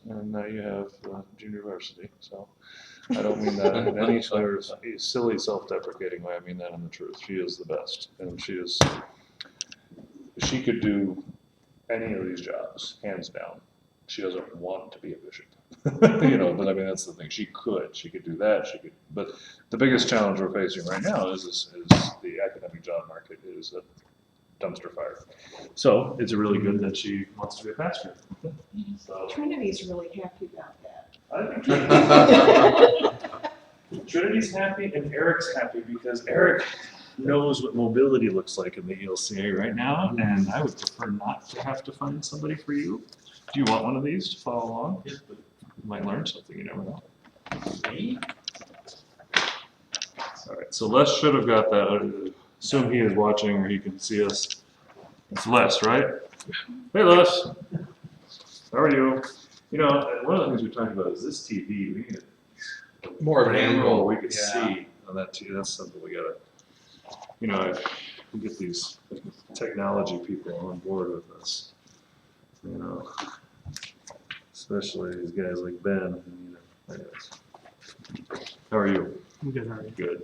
and now you have junior varsity. So I don't mean that in any sort of silly self-deprecating way. I mean that in the truth. She is the best, and she could do any of these jobs, hands down. She doesn't want to be a bishop. But I mean, that's the thing. She could do that. But the biggest challenge we're facing right now is the academic job market is a dumpster fire. So it's really good that she wants to be a pastor. So Trinity's really happy about that. I think Trinity's happy and Eric's happy because Eric knows what mobility looks like in the ELCA right now, and I would prefer not to have to find somebody for you. Do you want one of these to follow along? Yes, but you might learn something, you never know. All right, so Les should have got that. I assume he is watching or he can see us. It's Les, right? Hey, Les. How are you? One of the things we talked about is this TV. We need More of an angle. we could see on that TV. That's something we gotta. We get these technology people on board with us. Especially these guys like Ben. Anyways. How are you? I'm good, how are you? Good.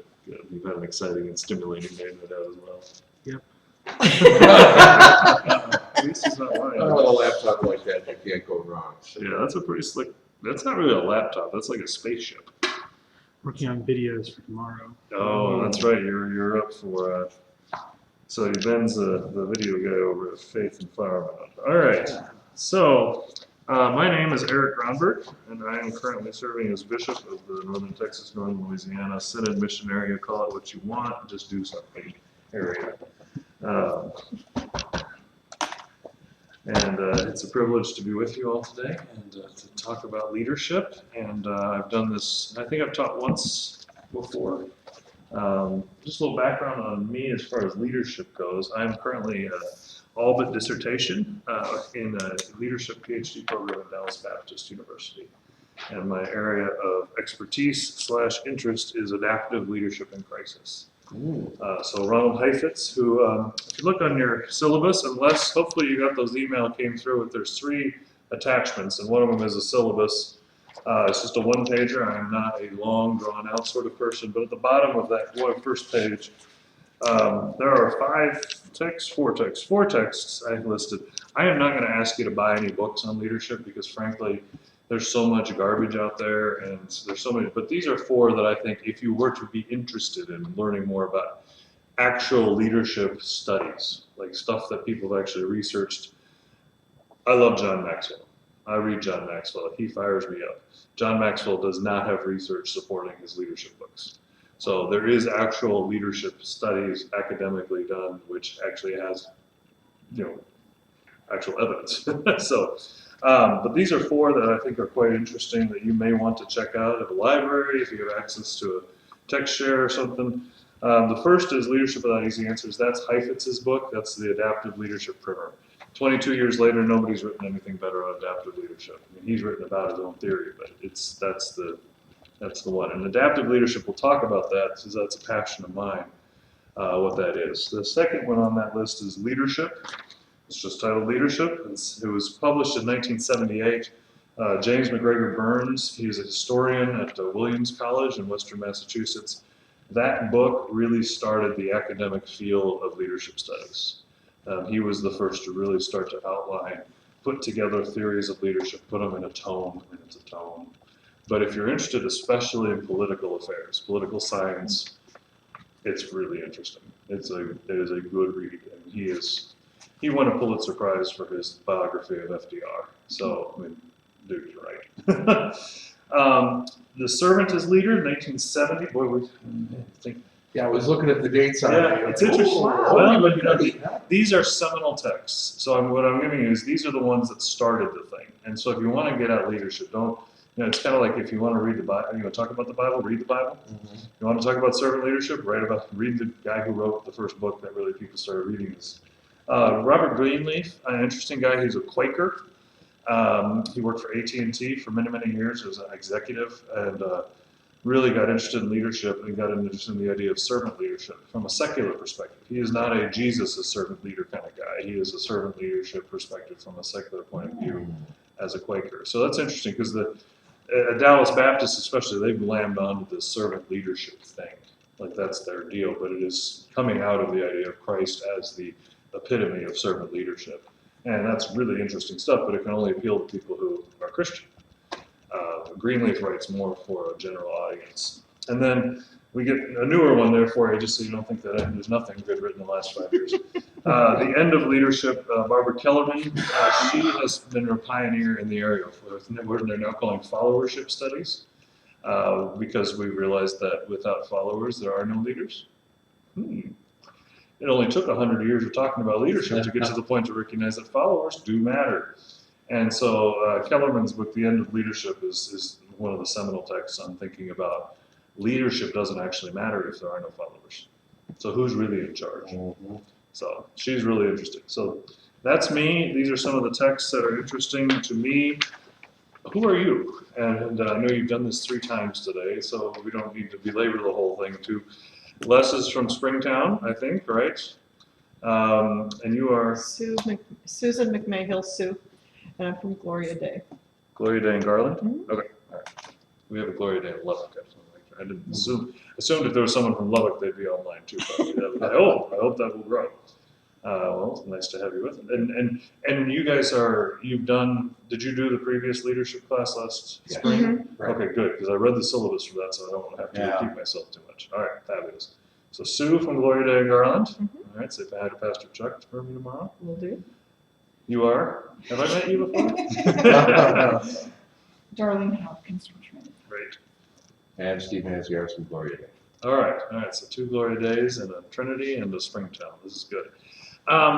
You've had an exciting and stimulating day, no doubt, as well. Yep. At least he's not lying. On a laptop like that, that can't go wrong. Yeah, that's a pretty slick. That's not really a laptop. That's like a spaceship. Working on videos for tomorrow. Oh, that's right. You're up for. So Ben's the video guy over at Faith and Flower Mound. All right. So my name is Eric Gronberg, and I am currently serving as Bishop of the Northern Texas, Northern Louisiana Synod Missionary. Call it what you want. Just do something area. And it's a privilege to be with you all today and to talk about leadership. And I've done this, I think I've taught once before. Just a little background on me as far as leadership goes. I'm currently all but dissertation in a leadership PhD program at Dallas Baptist University. And my area of expertise / interest is adaptive leadership in crisis. So Ronald Heifetz, who, if you look on your syllabus, unless hopefully you got those email came through with, there's 3 attachments, and one of them is a syllabus. It's just a one-pager. I'm not a long, drawn-out sort of person, but at the bottom of that first page, there are 4 texts I've listed. I am not going to ask you to buy any books on leadership because, frankly, there's so much garbage out there, and there's so many, but these are 4 that I think if you were to be interested in learning more about actual leadership studies, like stuff that people have actually researched. I love John Maxwell. I read John Maxwell. He fires me up. John Maxwell does not have research supporting his leadership books. So there is actual leadership studies academically done, which actually has, actual evidence. But these are 4 that I think are quite interesting that you may want to check out at a library if you have access to a text share or something. The first is Leadership Without Easy Answers. That's Heifetz's book. That's the Adaptive Leadership Primer. 22 years later, nobody's written anything better on adaptive leadership. I mean, he's written about his own theory, but that's the one. And adaptive leadership, we'll talk about that because that's a passion of mine, what that is. The second one on that list is Leadership. It's just titled Leadership. It was published in 1978. James McGregor Burns, he is a historian at Williams College in Western Massachusetts. That book really started the academic field of leadership studies. He was the first to really start to outline, put together theories of leadership, put them in a tome, and it's a tome. But if you're interested, especially in political affairs, political science, it's really interesting. It is a good read, and he won a Pulitzer Prize for his biography of FDR. So, I mean, dude, you're right. The Servant as Leader, 1970. Boy, we think. Yeah, I was looking at the dates on it. Yeah, it's interesting. wow. Well, but these are seminal texts. So what I'm giving you is these are the ones that started the thing. And so if you want to get at leadership, it's kind of like if you want to read the Bible, you want to talk about the Bible, read the Bible. Mm-hmm. You want to talk about servant leadership, read the guy who wrote the first book that really people started reading this. Robert Greenleaf, an interesting guy. He's a Quaker. He worked for AT&T for many, many years as an executive and really got interested in leadership and got interested in the idea of servant leadership from a secular perspective. He is not a Jesus as servant leader kind of guy. He is a servant leadership perspective from a secular point of view. as a Quaker. So that's interesting because the Dallas Baptists especially, they've lammed onto this servant leadership thing. Like that's their deal, but it is coming out of the idea of Christ as the epitome of servant leadership. And that's really interesting stuff, but it can only appeal to people who are Christian. Greenleaf writes more for a general audience. And then we get a newer one there for you, just so you don't think that there's nothing good written in the last 5 years. The End of Leadership, Barbara Kellerman, she has been a pioneer in the area of what they're now calling followership studies, because we realized that without followers, there are no leaders. It only took 100 years of talking about leadership to get to the point to recognize that followers do matter. And so Kellerman's book, The End of Leadership, is one of the seminal texts on thinking about leadership doesn't actually matter if there are no followers. So who's really in charge? Mm-hmm. So she's really interesting. So that's me. These are some of the texts that are interesting to me. Who are you? And I know you've done this 3 times today, so we don't need to belabor the whole thing too. Les is from Springtown, I think, right? And you are Susan McMahill Sue, and I'm from Gloria Day. Gloria Day in Garland? Mhm. Okay, all right. We have a Gloria Day in Lubbock. I didn't assumed if there was someone from Lubbock, they'd be online too, probably. I hope that will grow. Well, it's nice to have you with us. And you guys did you do the previous leadership class last Yeah. spring? Mm-hmm. Right. Okay, good, because I read the syllabus for that, so I don't want to have to Yeah. repeat myself too much. All right, fabulous. So Sue from Gloria Day in Garland. Mhm. All right, say hi to Pastor Chuck for me tomorrow. Will do. You are? Have I met you before? Darlene Hopkins from Trinity. Great. And Steve Hansiers from Gloria Day. All right, so 2 Gloria Days and a Trinity and a Springtown. This is good.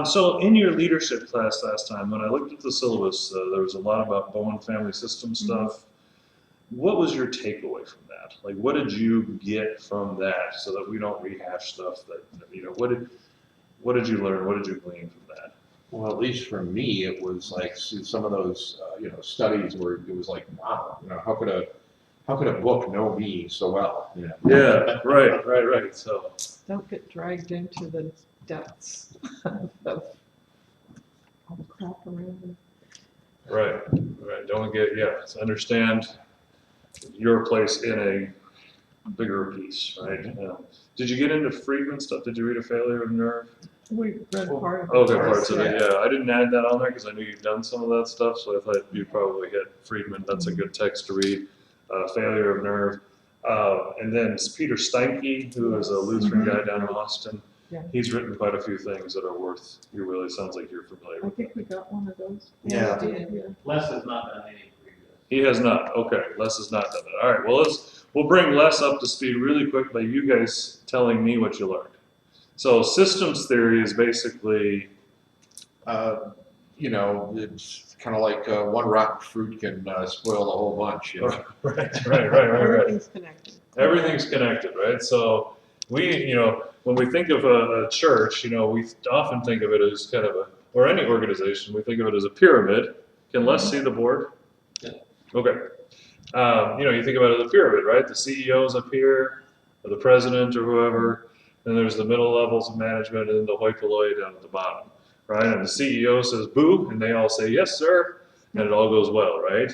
So in your leadership class last time, when I looked at the syllabus, there was a lot about Bowen family system stuff. What was your takeaway from that? Like, what did you get from that so that we don't rehash stuff that, what did you learn? What did you glean from that? Well, at least for me, it was like some of those, studies where it was like, wow, how could a book know me so well? You know? Yeah, right. So, Don't get dragged into the depths of all the crap around it. right. So understand your place in a bigger piece, right? Did you get into Friedman stuff? Did you read A Failure of Nerve? We read part of it. Okay, parts of yeah. it, yeah. I didn't add that on there because I knew you'd done some of that stuff, so I thought you'd probably hit Friedman. That's a good text to read. Failure of Nerve. And then Peter Steinke, who is a Lutheran guy down in Austin. Yeah. He's written quite a few things that are worth, sounds like you're familiar I with. think we got one of those. Yeah. we did, yeah. Les has not done any previous. He has not, okay, Les has not done that. All right, well, we'll bring Les up to speed really quick by you guys telling me what you learned. So systems theory is basically, It's kind of like one rotten fruit can spoil the whole bunch. You know? right. Everything's connected. Everything's connected, right? So we, when we think of a church, we often think of it as kind of or any organization, we think of it as a pyramid. Can Les see the board? Yeah. Okay. You think about it as a pyramid, right? The CEO's up here, or the president or whoever, then there's the middle levels of management, and then the hoi polloi down at the bottom, right? And the CEO says boo, and they all say yes, sir, and it all goes well, right?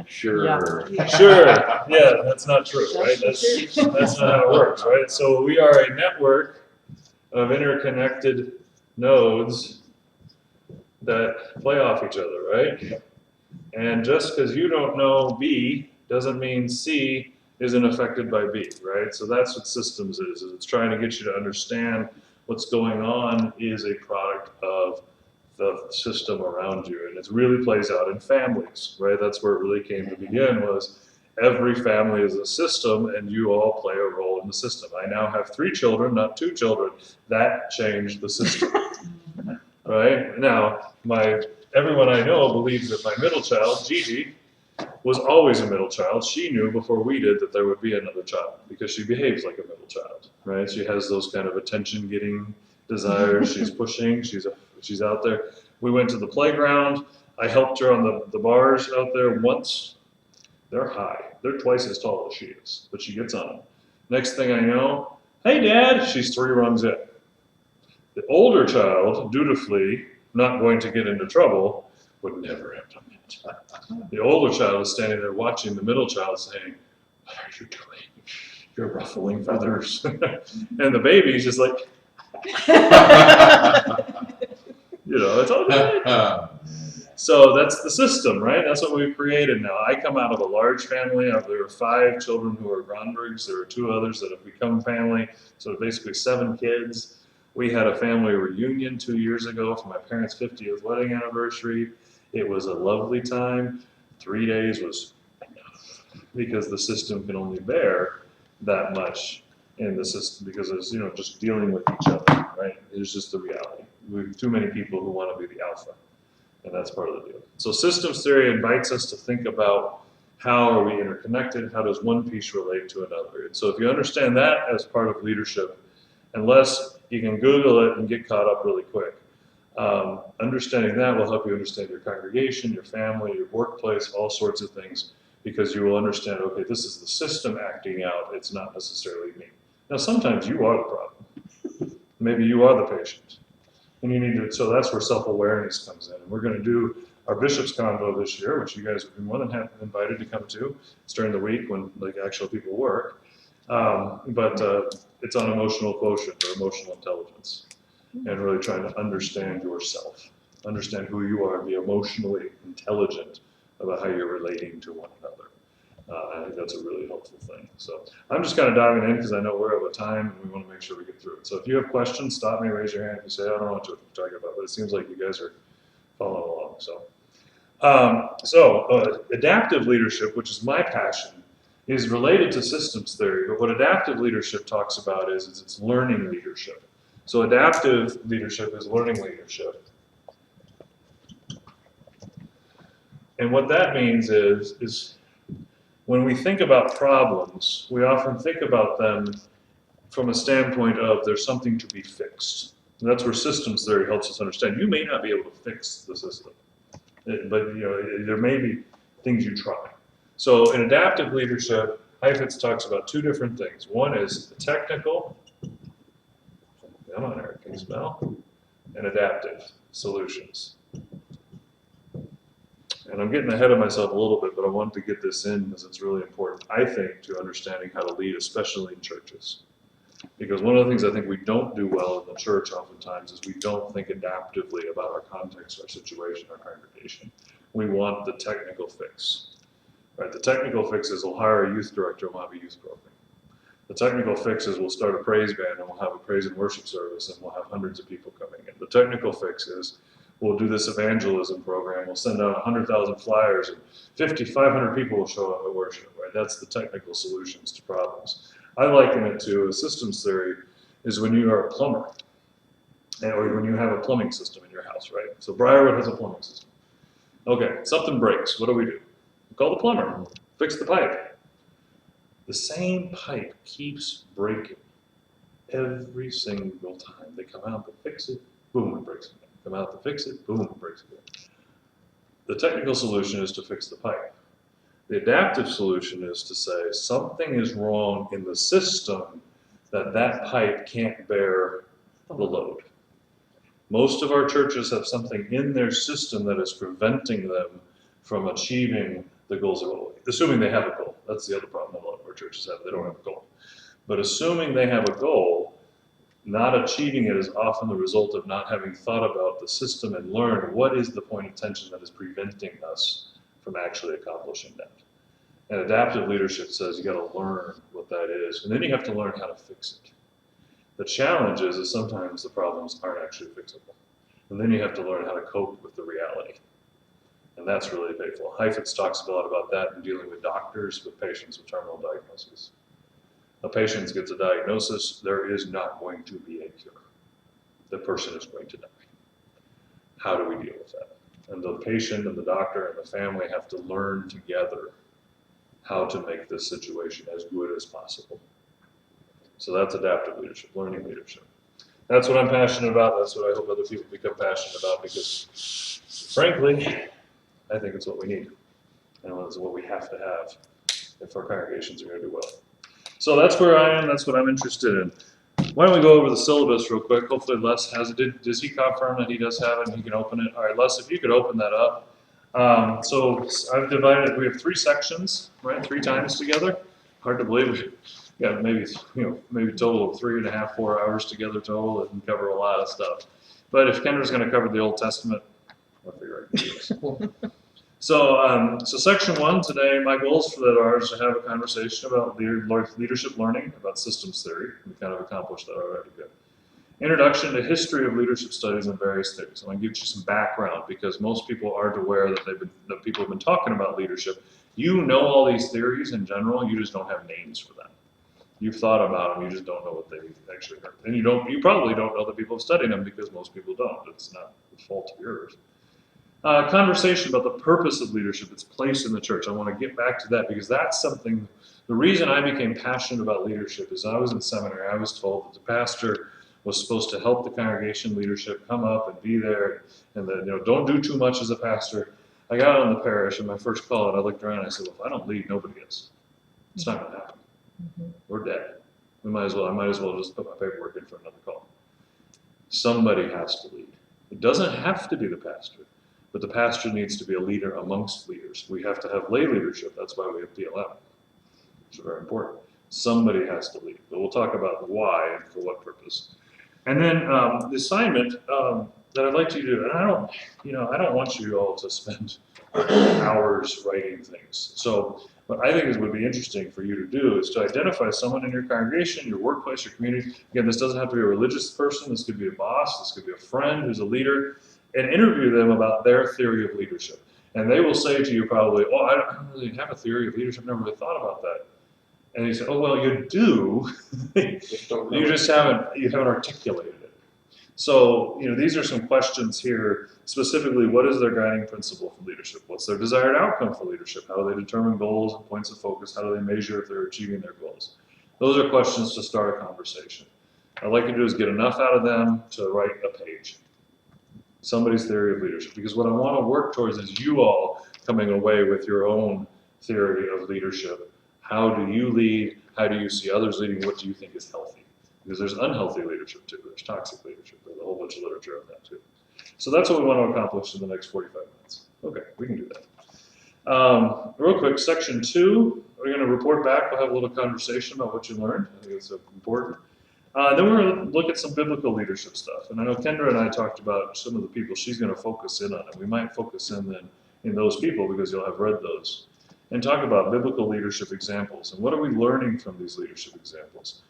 Sure. Yeah. Sure. Yeah, that's not true, right? That's That's not how it works, right? So we are a network of interconnected nodes that play off each other, right? And just because you don't know B doesn't mean C isn't affected by B, right? So that's what systems is. It's trying to get you to understand what's going on is a product of the system around you. And it really plays out in families, right? That's where it really came to begin, was every family is a system and you all play a role in the system. I now have 3 children, not 2 children. That changed the system, right? Now, everyone I know believes that my middle child, Gigi, was always a middle child. She knew before we did that there would be another child because she behaves like a middle child, right? She has those kind of attention-getting desires. She's pushing. She's out there. We went to the playground. I helped her on the bars out there once. They're high. They're twice as tall as she is, but she gets on them. Next thing I know, hey, Dad, she's 3 rungs in. The older child, dutifully, not going to get into trouble, would never have done that. The older child is standing there watching the middle child saying, "What are you doing? You're ruffling feathers." And the baby's just like, it's okay. So that's the system, right? That's what we've created now. I come out of a large family. There are 5 children who are Gronbergs. There are 2 others that have become family. So basically 7 kids. We had a family reunion 2 years ago for my parents' 50th wedding anniversary. It was a lovely time. 3 days was enough because the system can only bear that much in the system because it's, just dealing with each other, right? It's just the reality. We have too many people who want to be the alpha. And that's part of the deal. So systems theory invites us to think about how are we interconnected? How does one piece relate to another? And so if you understand that as part of leadership, unless you can Google it and get caught up really quick, understanding that will help you understand your congregation, your family, your workplace, all sorts of things, because you will understand, okay, this is the system acting out. It's not necessarily me. Now, sometimes you are the problem. Maybe you are the patient. And you need to, so that's where self-awareness comes in. And we're going to do our Bishop's Convo this year, which you guys have been more than happy invited to come to. It's during the week when actual people work. But it's on emotional quotient or emotional intelligence and really trying to understand yourself, understand who you are, and be emotionally intelligent about how you're relating to one another. I think that's a really helpful thing. So I'm just kind of diving in because I know we're out of time and we want to make sure we get through it. So if you have questions, stop me, raise your hand. If you say, I don't know what you're talking about, but it seems like you guys are following along. So adaptive leadership, which is my passion, is related to systems theory. But what adaptive leadership talks about is it's learning leadership. So adaptive leadership is learning leadership. And what that means is when we think about problems, we often think about them from a standpoint of there's something to be fixed. And that's where systems theory helps us understand. You may not be able to fix the system, but there may be things you try. So in adaptive leadership, Heifetz talks about 2 different things. One is the technical, come on Eric, can you smell? And adaptive solutions. And I'm getting ahead of myself a little bit, but I wanted to get this in because it's really important, I think, to understanding how to lead, especially in churches. Because one of the things I think we don't do well in the church oftentimes is we don't think adaptively about our context, our situation, our congregation. We want the technical fix. Right? The technical fix is we'll hire a youth director and we'll have a youth program. The technical fix is we'll start a praise band and we'll have a praise and worship service and we'll have hundreds of people coming in. The technical fix is we'll do this evangelism program. We'll send out 100,000 flyers and 500 people will show up at worship, right? That's the technical solutions to problems. I liken it to a systems theory is when you are a plumber or when you have a plumbing system in your house, right? So Briarwood has a plumbing system. Okay, something breaks. What do? We call the plumber, fix the pipe. The same pipe keeps breaking every single time. They come out to fix it, boom, it breaks again. Come out to fix it, boom, it breaks again. The technical solution is to fix the pipe. The adaptive solution is to say something is wrong in the system that pipe can't bear the load. Most of our churches have something in their system that is preventing them from achieving the goals of goal, assuming they have a goal. That's the other problem that a lot of our churches have. They don't have a goal. But assuming they have a goal, not achieving it is often the result of not having thought about the system and learned what is the point of tension that is preventing us from actually accomplishing that. And adaptive leadership says you got to learn what that is, and then you have to learn how to fix it. The challenge is sometimes the problems aren't actually fixable. And then you have to learn how to cope with the reality. And that's really painful. Heifetz talks a lot about that in dealing with doctors, with patients with terminal diagnoses. A patient gets a diagnosis, there is not going to be a cure. The person is going to die. How do we deal with that? And the patient and the doctor and the family have to learn together how to make this situation as good as possible. So that's adaptive leadership, learning leadership. That's what I'm passionate about. That's what I hope other people become passionate about because, frankly, I think it's what we need. And it's what we have to have if our congregations are going to do well. So that's where I am. That's what I'm interested in. Why don't we go over the syllabus real quick? Hopefully Les has it. Does he confirm that he does have it and he can open it? All right, Les, if you could open that up. So I've divided, we have 3 sections, right, 3 times together. Hard to believe, maybe, maybe total of 3.5, 4 hours together total and cover a lot of stuff. But if Kendra's gonna cover the Old Testament, I'll figure I can do this. So section 1 today, my goals for that are to have a conversation about leadership learning, about systems theory. We kind of accomplished that already good. Introduction to history of leadership studies and various theories. I want to give you some background because most people aren't aware that people have been talking about leadership. You know all these theories in general, you just don't have names for them. You've thought about them, you just don't know what they actually are. And you probably don't know that people have studied them because most people don't. It's not the fault of yours. Conversation about the purpose of leadership, its place in the church. I want to get back to that because that's something, the reason I became passionate about leadership is I was in seminary, I was told that the pastor was supposed to help the congregation leadership come up and be there, and then don't do too much as a pastor. I got on the parish and my first call, and I looked around and I said, well, if I don't lead, nobody is. It's not going to happen. We're dead. I might as well just put my paperwork in for another call. Somebody has to lead. It doesn't have to be the pastor, but the pastor needs to be a leader amongst leaders. We have to have lay leadership. That's why we have PLM. It's very important. Somebody has to lead. But we'll talk about the why and for what purpose. And then the assignment that I'd like you to do, and I don't want you all to spend hours writing things. So what I think is would be interesting for you to do is to identify someone in your congregation, your workplace, your community. Again, this doesn't have to be a religious person. This could be a boss. This could be a friend who's a leader, and interview them about their theory of leadership. And they will say to you probably, oh, I don't really have a theory of leadership. Never really thought about that. And you say, oh, well, you do. You just haven't articulated it. So, these are some questions here. Specifically, what is their guiding principle for leadership? What's their desired outcome for leadership? How do they determine goals and points of focus? How do they measure if they're achieving their goals? Those are questions to start a conversation. What I'd like to do is get enough out of them to write a page. Somebody's theory of leadership. Because what I want to work towards is you all coming away with your own theory of leadership. How do you lead? How do you see others leading? What do you think is healthy? Because there's unhealthy leadership too. There's toxic leadership. There's a whole bunch of literature on that too. So that's what we want to accomplish in the next 45 minutes. Okay, we can do that. Real quick, section 2, we're going to report back. We'll have a little conversation about what you learned. I think it's important. Then we're going to look at some biblical leadership stuff. And I know Kendra and I talked about some of the people she's going to focus in on. And we might focus in then in those people because you'll have read those. And talk about biblical leadership examples. And what are we learning from these leadership examples?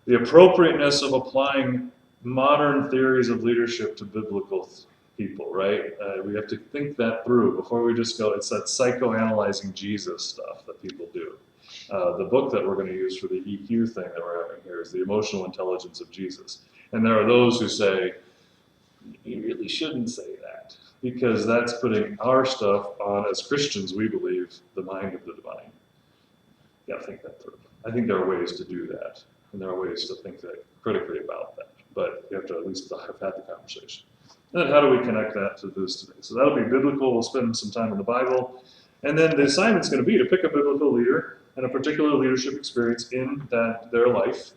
The appropriateness of applying modern theories of leadership to biblical people, right? We have to think that through before we just go, it's that psychoanalyzing Jesus stuff that people do. The book that we're going to use for the EQ thing that we're having here is The Emotional Intelligence of Jesus. And there are those who say, you really shouldn't say that, because that's putting our stuff on, as Christians, we believe, the mind of the divine. You gotta think that through. I think there are ways to do that, and there are ways to think that critically about that, but you have to at least have had the conversation. And then how do we connect that to this today? So that'll be biblical. We'll spend some time in the Bible. And then the assignment's going to be to pick a biblical leader and a particular leadership experience in their life.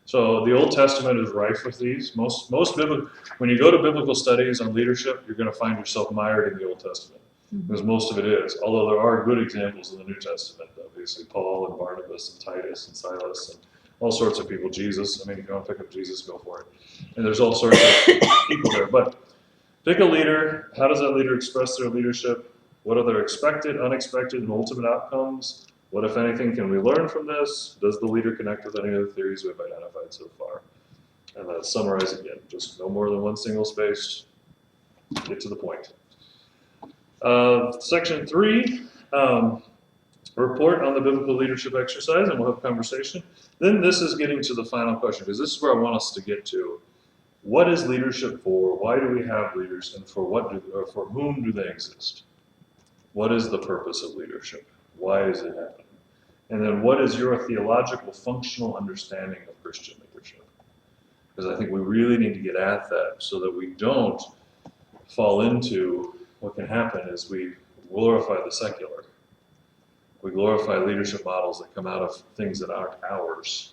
So the Old Testament is rife with these. Most when you go to biblical studies on leadership, you're going to find yourself mired in the Old Testament, because most of it is. Although there are good examples in the New Testament, obviously Paul and Barnabas and Titus and Silas and all sorts of people. Jesus. I mean, if you want to pick up Jesus, go for it. And there's all sorts of people there. But pick a leader. How does that leader express their leadership? What are their expected, unexpected, and ultimate outcomes? What, if anything, can we learn from this? Does the leader connect with any of the theories we've identified so far? And let's summarize again. Just no more than one single space. Get to the point. Section 3, report on the biblical leadership exercise, and we'll have a conversation. Then this is getting to the final question, because this is where I want us to get to. What is leadership for? Why do we have leaders? And for whom do they exist? What is the purpose of leadership? Why is it happening? And then what is your theological, functional understanding of Christian leadership? Because I think we really need to get at that so that we don't fall into what can happen is we glorify the secular. We glorify leadership models that come out of things that aren't ours.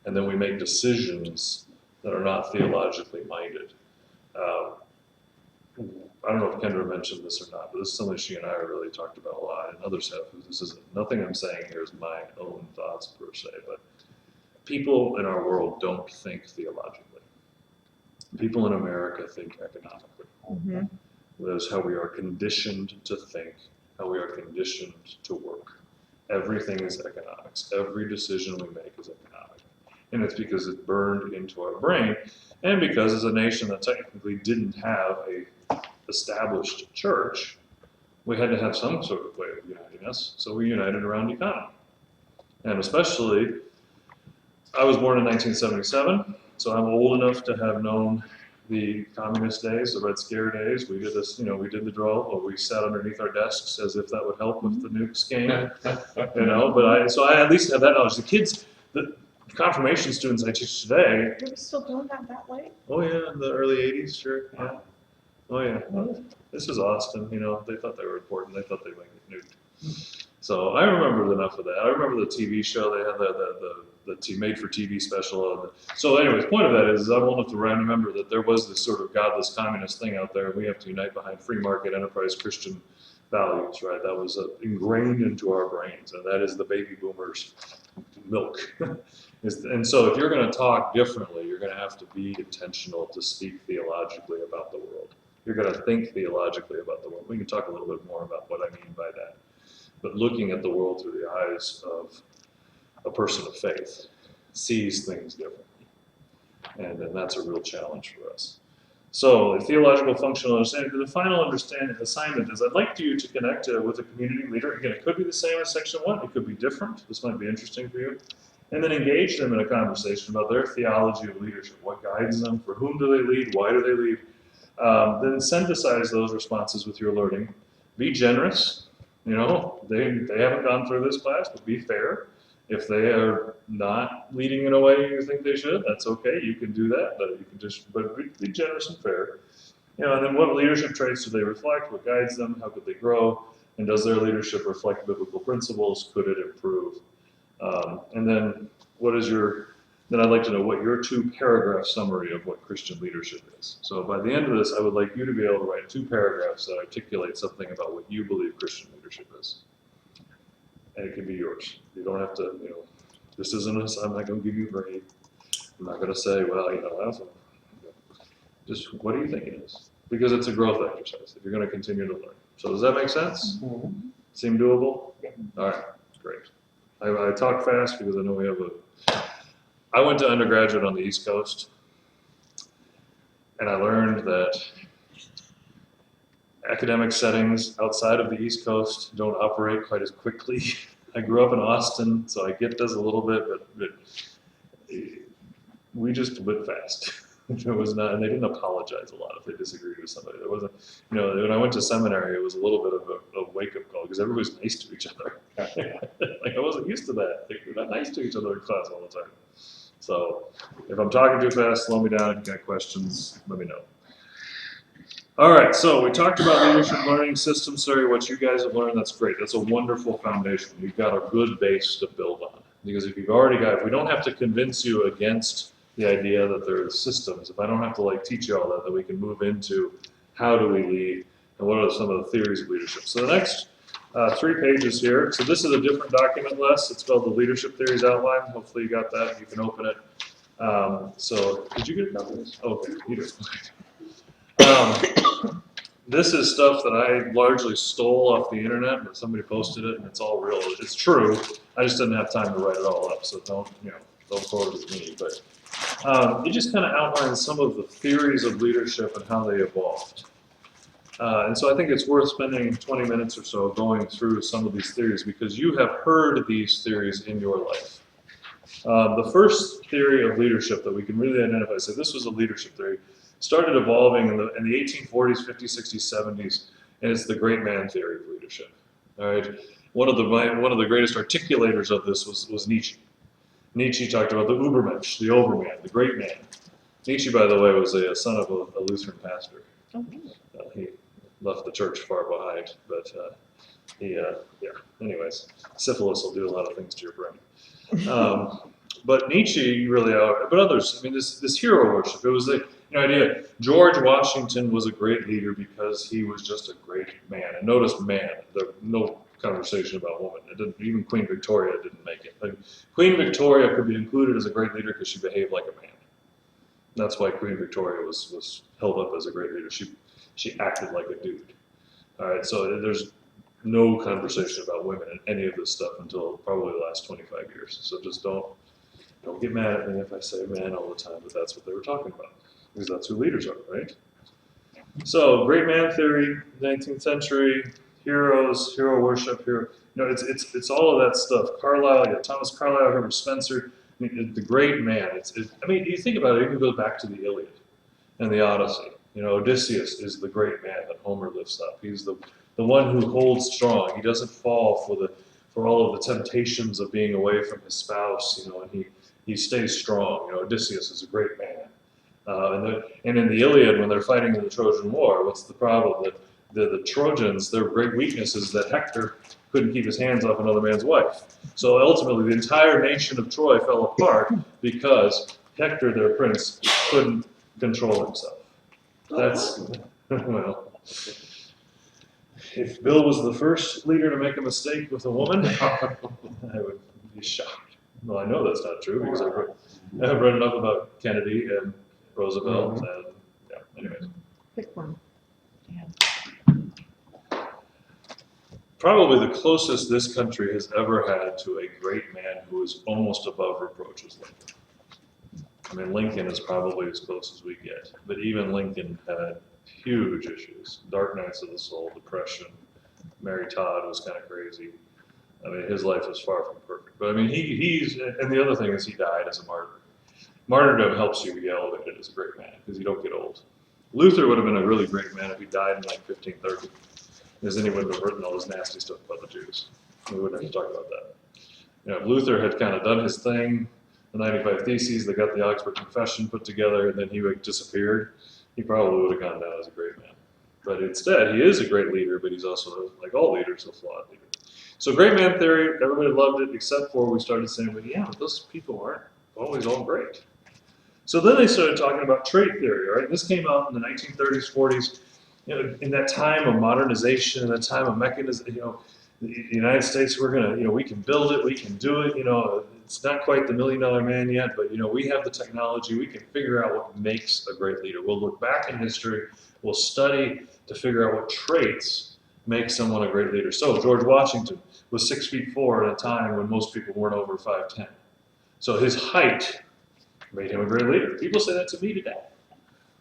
And then we make decisions that are not theologically minded. I don't know if Kendra mentioned this or not, but this is something she and I have really talked about a lot, and others have. This isn't, nothing I'm saying here is my own thoughts per se, but people in our world don't think theologically. People in America think economically. Mhm. That is how we are conditioned to think, how we are conditioned to work. Everything is economics. Every decision we make is economic. And it's because it's burned into our brain, and because as a nation that technically didn't have a established church, we had to have some sort of way of uniting us, so we united around economy. And especially, I was born in 1977, so I'm old enough to have known the communist days, the Red Scare days. We did this, we did the drill, or we sat underneath our desks as if that would help with the nukes came, but I at least have that knowledge. The kids, the confirmation students I teach today, You were still doing that late? oh yeah, in the early 80s, sure, yeah. Oh yeah, this is Austin, they thought they were important, they thought they might get nuked. So I remember enough of that. I remember the TV show, they had the made-for-TV special. So anyways, point of that is I'm old enough to remember that there was this sort of godless communist thing out there, and we have to unite behind free market enterprise Christian values, right? That was ingrained into our brains, and that is the baby boomers' milk. And so if you're going to talk differently, you're going to have to be intentional to speak theologically about the world. You're going to think theologically about the world. We can talk a little bit more about what I mean by that. But looking at the world through the eyes of a person of faith sees things differently. And that's a real challenge for us. So, the theological functional understanding, the final assignment is I'd like you to connect with a community leader. Again, it could be the same as section 1, it could be different. This might be interesting for you. And then engage them in a conversation about their theology of leadership. What guides them? For whom do they lead? Why do they lead? Then synthesize those responses with your learning. Be generous. They haven't gone through this class, but be fair. If they are not leading in a way you think they should, that's okay. You can do that. But be generous and fair. And then what leadership traits do they reflect? What guides them? How could they grow? And does their leadership reflect biblical principles? Could it improve? And then then I'd like to know what your 2-paragraph summary of what Christian leadership is. So by the end of this, I would like you to be able to write 2 paragraphs that articulate something about what you believe Christian leadership is. And it can be yours. You don't have to, this isn't us, I'm not going to give you a grade. I'm not going to say, well, that's just what do you think it is? Because it's a growth exercise if you're going to continue to learn. So does that make sense? Mhm. Seem doable? All right, great. I talk fast because I know we have I went to undergraduate on the East Coast, and I learned that academic settings outside of the East Coast don't operate quite as quickly. I grew up in Austin, so I get this a little bit, but we just went fast. It was not, and they didn't apologize a lot if they disagreed with somebody. There wasn't, when I went to seminary, it was a little bit of a wake-up call because everybody was nice to each other. Like I wasn't used to that. We're not nice to each other in class all the time. So if I'm talking too fast, slow me down. If you got questions, let me know. All right, so we talked about leadership learning systems theory, what you guys have learned, that's great. That's a wonderful foundation. You've got a good base to build on. Because if we don't have to convince you against the idea that there are systems, if I don't have to teach you all that, then we can move into how do we lead and what are some of the theories of leadership. So the next 3 pages here. So this is a different document list. It's called the Leadership Theories Outline. Hopefully you got that. You can open it. So did you get a copy of this? Okay, you did. This is stuff that I largely stole off the internet, but somebody posted it, and it's all real. It's true. I just didn't have time to write it all up, so don't quote it with me. But it just kind of outlines some of the theories of leadership and how they evolved. And so I think it's worth spending 20 minutes or so going through some of these theories because you have heard these theories in your life. The first theory of leadership that we can really identify, so this was a leadership theory, started evolving in the 1840s, 50s, 60s, 70s, and it's the great man theory of leadership. All right, one of the greatest articulators of this was Nietzsche. Nietzsche talked about the Übermensch, the overman, the great man. Nietzsche, by the way, was a son of a Lutheran pastor. He left the church far behind, but anyways, syphilis will do a lot of things to your brain. But Nietzsche really, but others, this hero worship, it was idea. George Washington was a great leader because he was just a great man. And notice man, there no conversation about woman. It didn't, even Queen Victoria didn't make it. Like, Queen Victoria could be included as a great leader because she behaved like a man. That's why Queen Victoria was held up as a great leader. She acted like a dude. All right, so there's no conversation about women in any of this stuff until probably the last 25 years. So just don't get mad at me if I say man all the time, but that's what they were talking about, because that's who leaders are, right? So great man theory, 19th century, heroes, hero worship, it's all of that stuff. Carlyle, Thomas Carlyle, Herbert Spencer. I mean, the great man. I mean, you think about it. It even goes back to the Iliad and the Odyssey. Odysseus is the great man that Homer lifts up. He's the one who holds strong. He doesn't fall for all of the temptations of being away from his spouse. And he stays strong. Odysseus is a great man. And in the Iliad, when they're fighting in the Trojan War, what's the problem? That the Trojans, their great weakness is that Hector couldn't keep his hands off another man's wife. So ultimately, the entire nation of Troy fell apart because Hector, their prince, couldn't control himself. That's, well, if Bill was the first leader to make a mistake with a woman, I would be shocked. Well, I know that's not true because I've read enough about Kennedy and Roosevelt and, yeah, anyways. Pick one. Yeah. Probably the closest this country has ever had to a great man who is almost above reproach is Lincoln. I mean, Lincoln is probably as close as we get, but even Lincoln had huge issues. Dark nights of the soul, depression. Mary Todd was kind of crazy. I mean, his life was far from perfect. But I mean, and the other thing is he died as a martyr. Martyrdom helps you be elevated as a great man because you don't get old. Luther would have been a really great man if he died in like 1530. Because then he wouldn't have written all this nasty stuff about the Jews. We wouldn't have to talk about that. If Luther had kind of done his thing, the 95 Theses, they got the Augsburg Confession put together, and then he disappeared, he probably would have gone down as a great man. But instead, he is a great leader, but he's also, like all leaders, a flawed leader. So great man theory, everybody loved it, except for we started saying, well, yeah, but those people aren't always all great. So then they started talking about trait theory, right? This came out in the 1930s, 40s. In that time of modernization, in that time of mechanism, the United States, we can build it, we can do it. It's not quite the $1 million man yet, but we have the technology. We can figure out what makes a great leader. We'll look back in history. We'll study to figure out what traits make someone a great leader. So George Washington was 6'4" at a time when most people weren't over 5'10". So his height made him a great leader. People say that to me today.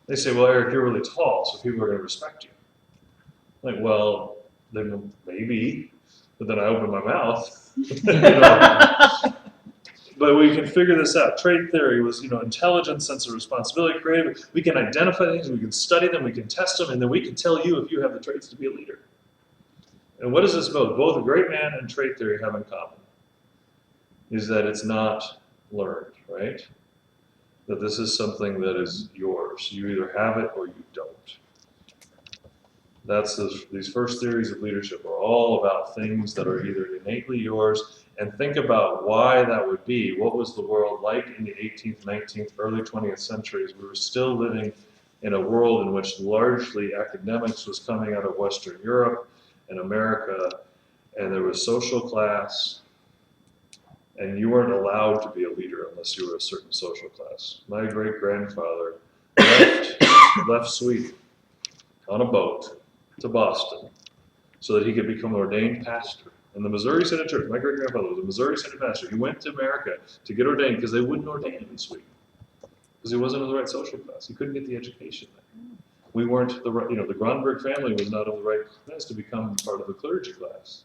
They say, well, Eric, you're really tall, so people are going to respect you. Like, well, then maybe, but then I open my mouth. But we can figure this out. Trait theory was, intelligence, sense of responsibility, creative. We can identify things, we can study them, we can test them, and then we can tell you if you have the traits to be a leader. And what does this both a great man and trait theory have in common? Is that it's not learned, right? That this is something that is yours. You either have it or you don't. These first theories of leadership are all about things that are either innately yours, and think about why that would be. What was the world like in the 18th, 19th, early 20th centuries? We were still living in a world in which largely academics was coming out of Western Europe and America, and there was social class, and you weren't allowed to be a leader unless you were a certain social class. My great-grandfather left Sweden on a boat to Boston so that he could become an ordained pastor in the Missouri Synod Church. My great-grandfather was a Missouri Synod pastor. He went to America to get ordained because they wouldn't ordain him in Sweden because he wasn't in the right social class. He couldn't get the education there. We weren't the right, the Gronberg family was not of the right class to become part of the clergy class.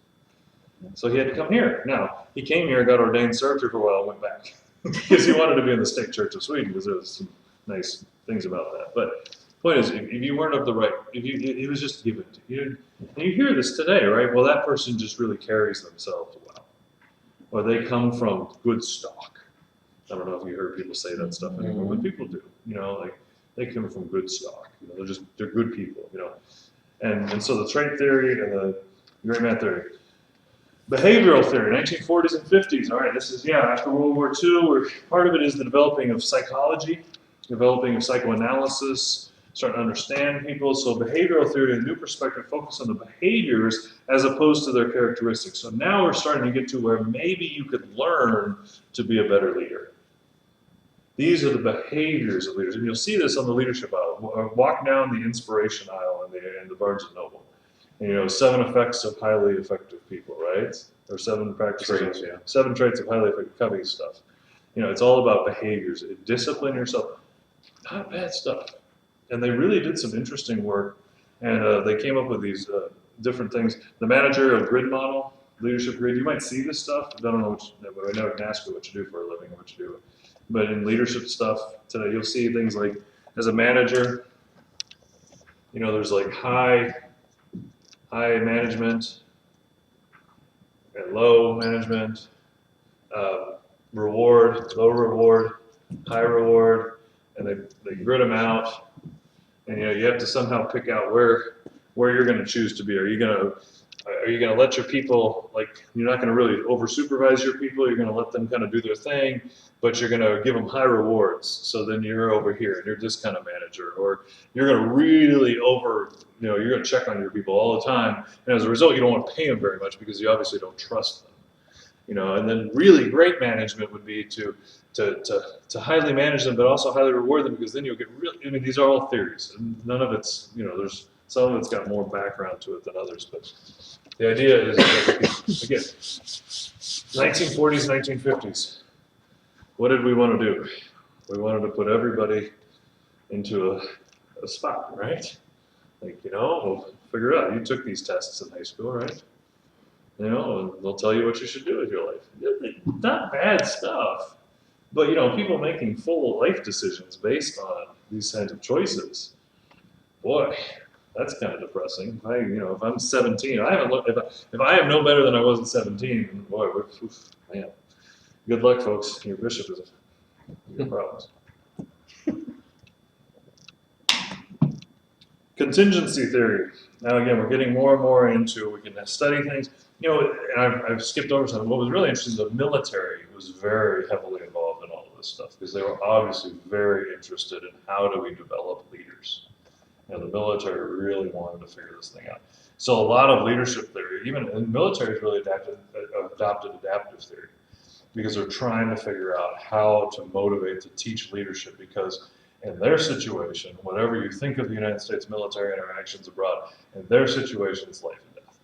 So he had to come here. Now, he came here, got ordained, served here for a while, and went back. Because he wanted to be in the state church of Sweden, because there was some nice things about that. But the point is, if you weren't of the right, it was just given to you. And you hear this today, right? Well, that person just really carries themselves well. Or they come from good stock. I don't know if you heard people say that stuff anymore, but people do. Like they come from good stock. They're good people, And so the trait theory and the great man theory. Behavioral theory, 1940s and 50s. All right, this is, after World War II, where part of it is the developing of psychology. developing a psychoanalysis, starting to understand people. So behavioral theory, a new perspective, focus on the behaviors as opposed to their characteristics. So now we're starting to get to where maybe you could learn to be a better leader. These are the behaviors of leaders, and you'll see this on the leadership aisle. Walk down the inspiration aisle in the Barnes and Noble. And, 7 effects of highly effective people, right? Or 7 practices, Traits, yeah. 7 traits of highly effective copy stuff. It's all about behaviors. Discipline yourself. Not bad stuff. And they really did some interesting work, and they came up with these different things. The managerial grid model, leadership grid. You might see this stuff. I don't know but I never can ask you what you do for a living or what you do. But in leadership stuff today, you'll see things like, as a manager, there's like high management and low management, reward, low reward, high reward, and they grid them out. And you have to somehow pick out where you're going to choose to be. Are you going to let your people, like, you're not going to really over supervise your people, you're going to let them kind of do their thing, but you're going to give them high rewards. So then you're over here and you're this kind of manager, or you're going to really you're going to check on your people all the time. And as a result, you don't want to pay them very much because you obviously don't trust them. And then really great management would be to highly manage them, but also highly reward them, because then you'll get really, these are all theories, and none of it's, there's some of it's got more background to it than others, but the idea is that, again, 1940s, 1950s, what did we want to do? We wanted to put everybody into a spot, right? Like, we'll figure it out. You took these tests in high school, right? And they'll tell you what you should do with your life. Not bad stuff. But, people making full life decisions based on these kinds of choices, boy, that's kind of depressing. If I'm 17, I haven't looked, if I am no better than I was at 17, boy, man, good luck, folks. Your bishop is your problems. Contingency theory. Now, again, we're getting more and more into, we can study things. And I've skipped over something. What was really interesting is the military was very heavily involved in all of this stuff, because they were obviously very interested in how do we develop leaders. The military really wanted to figure this thing out. So a lot of leadership theory, even in the military, has really adopted adaptive theory, because they're trying to figure out how to motivate, to teach leadership, because in their situation, whatever you think of the United States military interactions abroad, in their situation, it's life and death.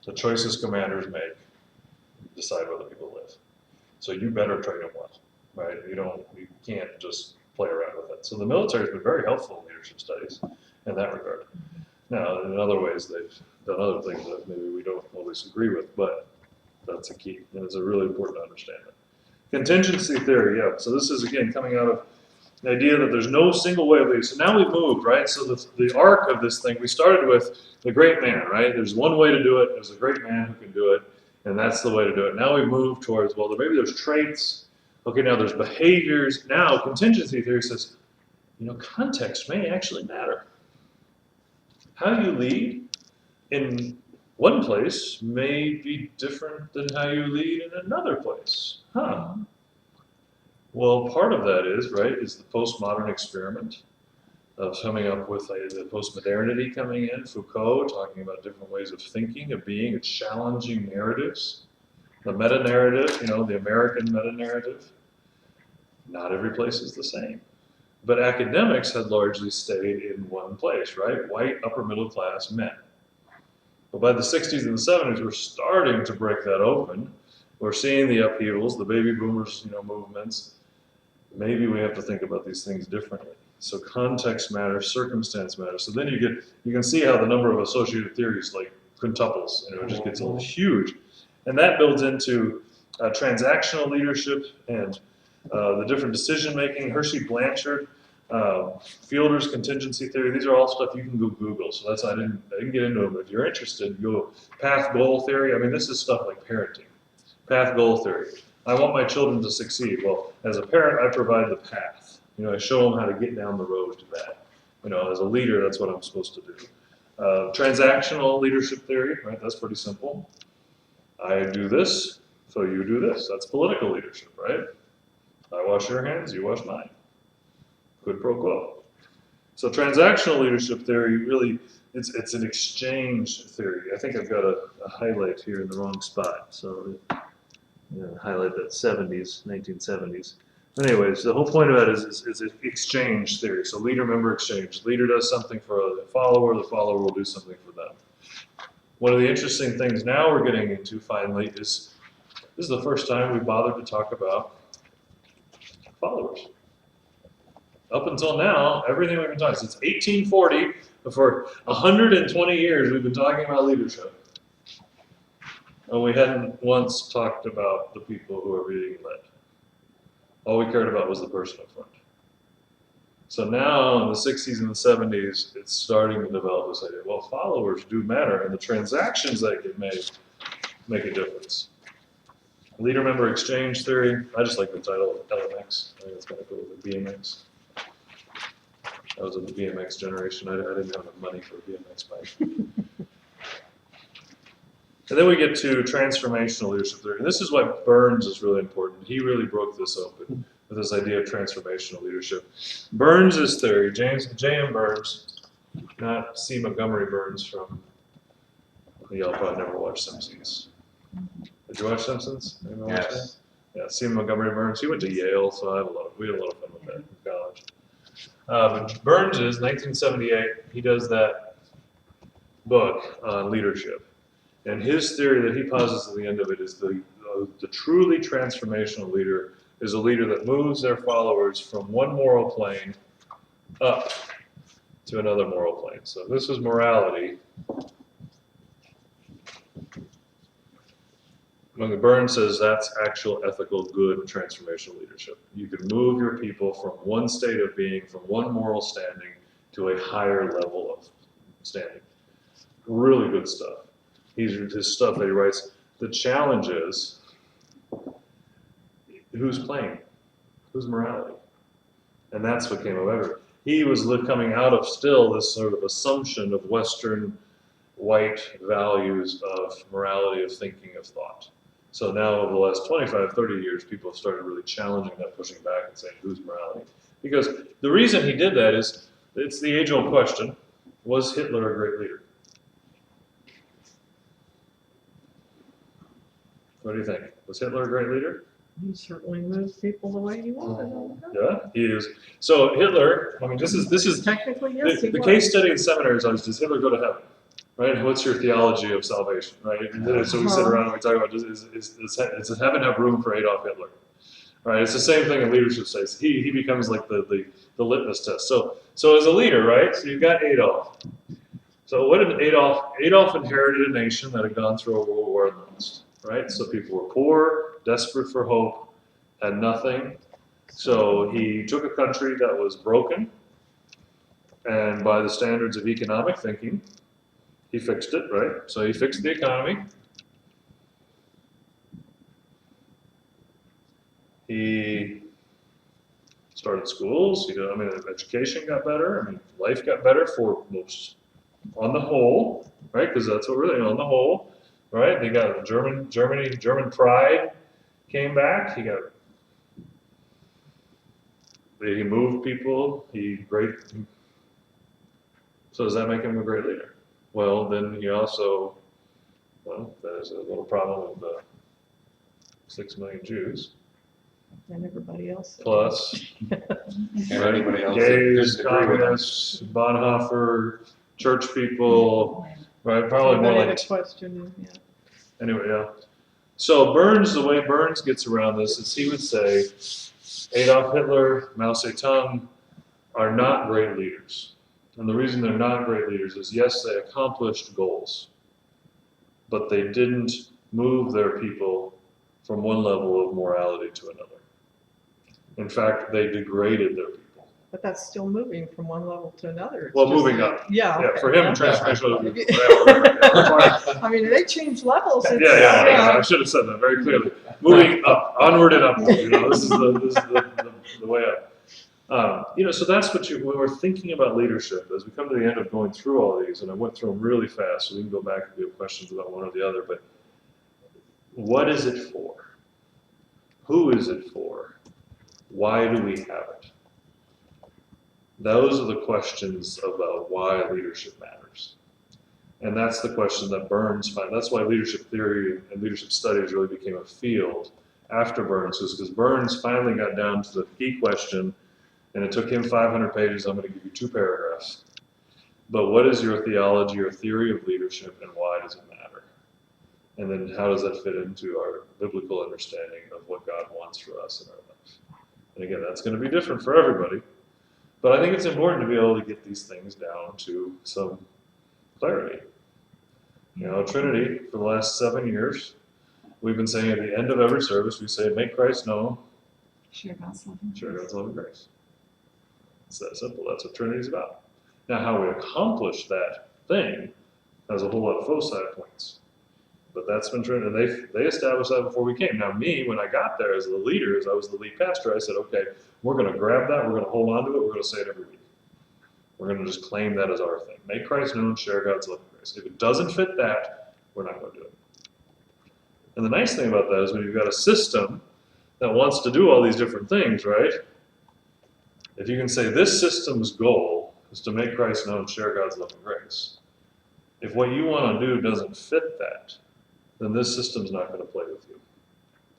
The choices commanders make decide whether people live. So you better train them well, right? You can't just play around with it. So the military has been very helpful in leadership studies in that regard. Now, in other ways, they've done other things that maybe we don't always agree with, but that's a key, and it's really important to understand it. Contingency theory, yeah. So this is, again, coming out of the idea that there's no single way of leading. So now we've moved, right? So the arc of this thing, we started with the great man, right? There's one way to do it. There's a great man who can do it, and that's the way to do it. Now we move towards, well, maybe there's traits. Okay, now there's behaviors. Now contingency theory says, context may actually matter. How you lead in one place may be different than how you lead in another place. Huh. Well, part of that is the postmodern experiment of coming up with the postmodernity coming in, Foucault talking about different ways of thinking, of being, of challenging narratives. The meta-narrative, the American meta-narrative, not every place is the same. But academics had largely stayed in one place, right? White, upper middle class men. But by the 60s and the 70s, we're starting to break that open. We're seeing the upheavals, the baby boomers, movements. Maybe we have to think about these things differently. So context matters, circumstance matters. So then you can see how the number of associated theories like quintuples, it just gets a little huge. And that builds into transactional leadership and the different decision making. Hershey Blanchard, Fielder's contingency theory. These are all stuff you can go Google. So I didn't get into them. But if you're interested, go path goal theory. This is stuff like parenting. Path goal theory. I want my children to succeed. Well, as a parent, I provide the path. I show them how to get down the road to that. As a leader, that's what I'm supposed to do. Transactional leadership theory, right? That's pretty simple. I do this, so you do this. That's political leadership, right? I wash your hands, you wash mine. Quid pro quo. So transactional leadership theory really, it's an exchange theory. I think I've got a highlight here in the wrong spot. So highlight that 1970s. Anyways, the whole point of that is exchange theory. So leader-member exchange. Leader does something for the follower will do something for them. One of the interesting things now we're getting into finally is, this is the first time we bothered to talk about followers. Up until now, everything we've been talking, since 1840, for 120 years, we've been talking about leadership. And we hadn't once talked about the people who are being led. All we cared about was the person up front. So now in the 60s and the 70s, it's starting to develop this idea, well, followers do matter, and the transactions that get made make a difference. Leader-member exchange theory, I just like the title of LMX. I think it's kind of cool, the BMX. I was in the BMX generation. I didn't have enough money for a BMX bike. And then we get to transformational leadership theory. And this is why Burns is really important. He really broke this open with this idea of transformational leadership. Burns' theory, J.M. Burns, not C. Montgomery Burns from, y'all probably never watched Simpsons. Did you watch Simpsons? Anyone watch that? Yeah, C. Montgomery Burns. He went to Yale, so we had a lot of fun with that in college. But Burns is 1978. He does that book on leadership. And his theory that he posits at the end of it is the truly transformational leader is a leader that moves their followers from one moral plane up to another moral plane. So this is morality. When Burns says that's actual ethical good transformational leadership. You can move your people from one state of being, from one moral standing to a higher level of standing. Really good stuff. His stuff that he writes, the challenge is, who's playing? Who's morality? And that's what came of it. He was coming out of still this sort of assumption of Western white values of morality, of thinking, of thought. So now over the last 25, 30 years, people have started really challenging that, pushing back and saying, who's morality? Because the reason he did that is, it's the age-old question, was Hitler a great leader? What do you think? Was Hitler a great leader? He certainly moved people the way he wanted. Yeah, he is. So Hitler, I mean, this is Technically, yes, he the was. case study in seminary is always, does Hitler go to heaven? Right? What's your theology of salvation? Right? And so we sit around and we talk about, does heaven have room for Adolf Hitler? Right? It's the same thing in leadership studies. He becomes like the litmus test. So as a leader, right? So you've got Adolf. So what did Adolf inherited a nation that had gone through a world war and lost. Right? So people were poor, desperate for hope, had nothing. So he took a country that was broken, and by the standards of economic thinking, he fixed it, right? So he fixed the economy. He started schools, education got better, life got better for most, on the whole, right? Because that's what we're doing, on the whole. Right? They got German pride came back. He moved people. So does that make him a great leader? Well, then he also, there's a little problem with the 6 million Jews. And everybody else. Plus, And anybody else that gays, disagree with him. communists, Bonhoeffer, church people, right? Probably more Everybody like had a question, yeah. Anyway, yeah. So Burns, the way Burns gets around this is he would say Adolf Hitler, Mao Zedong are not great leaders. And the reason they're not great leaders is, yes, they accomplished goals, but they didn't move their people from one level of morality to another. In fact, they degraded their people. But that's still moving from one level to another. It's Well, just moving that- up. Yeah. Yeah, for him, transformational. I mean, they change levels. It's, Yeah, I should have said that very clearly. Moving up, onward and upward. This is the way up. So that's what when we're thinking about leadership, as we come to the end of going through all these, and I went through them really fast, so we can go back if we have questions about one or the other. But what is it for? Who is it for? Why do we have it? Those are the questions about why leadership matters. And that's the question that Burns found. That's why leadership theory and leadership studies really became a field after Burns, was because Burns finally got down to the key question, and it took him 500 pages. I'm going to give you 2 paragraphs. But what is your theology or theory of leadership, and why does it matter? And then how does that fit into our biblical understanding of what God wants for us in our life? And again, that's going to be different for everybody. But I think it's important to be able to get these things down to some clarity. You know, Trinity, for the last 7 years, we've been saying at the end of every service, we say, make Christ known, Share God's love. and share grace. God's love and grace. It's that simple. That's what Trinity is about. Now, how we accomplish that thing has a whole lot of foci points. But that's been Trinity. They established that before we came. Now, me, when I got there as the leader, as I was the lead pastor, I said, okay, we're going to grab that. We're going to hold on to it. We're going to say it every week. We're going to just claim that as our thing. Make Christ known, share God's love and grace. If it doesn't fit that, we're not going to do it. And the nice thing about that is when you've got a system that wants to do all these different things, right? If you can say this system's goal is to make Christ known, share God's love and grace. If what you want to do doesn't fit that, then this system's not going to play with you.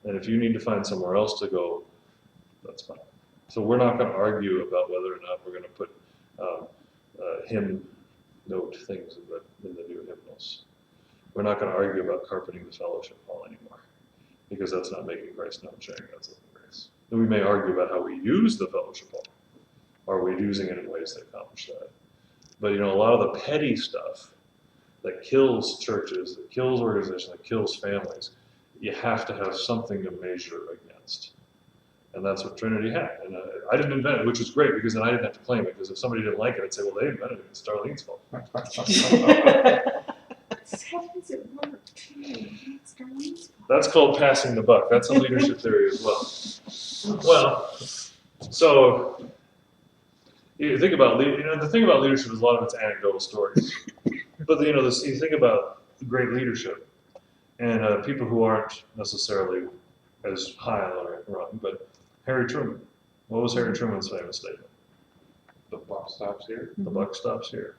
And if you need to find somewhere else to go, that's fine. So we're not going to argue about whether or not we're going to put hymn note things in the new hymnals. We're not going to argue about carpeting the fellowship hall anymore, because that's not making Christ known, sharing God's love and grace. And we may argue about how we use the fellowship hall. Are we using it in ways that accomplish that? But you know, a lot of the petty stuff that kills churches, that kills organizations, that kills families, you have to have something to measure against. And that's what Trinity had. And I didn't invent it, which was great, because then I didn't have to claim it, because if somebody didn't like it, I'd say, well, they invented it, it's Darlene's fault. Happens it worked too. It's Darlene's fault. That's called passing the buck. That's a leadership theory as well. Well, so you think about, the thing about leadership is a lot of it's anecdotal stories. But you think about great leadership and people who aren't necessarily as high on the rung, but Harry Truman. What was Harry Truman's famous statement? The buck stops here. The buck stops here.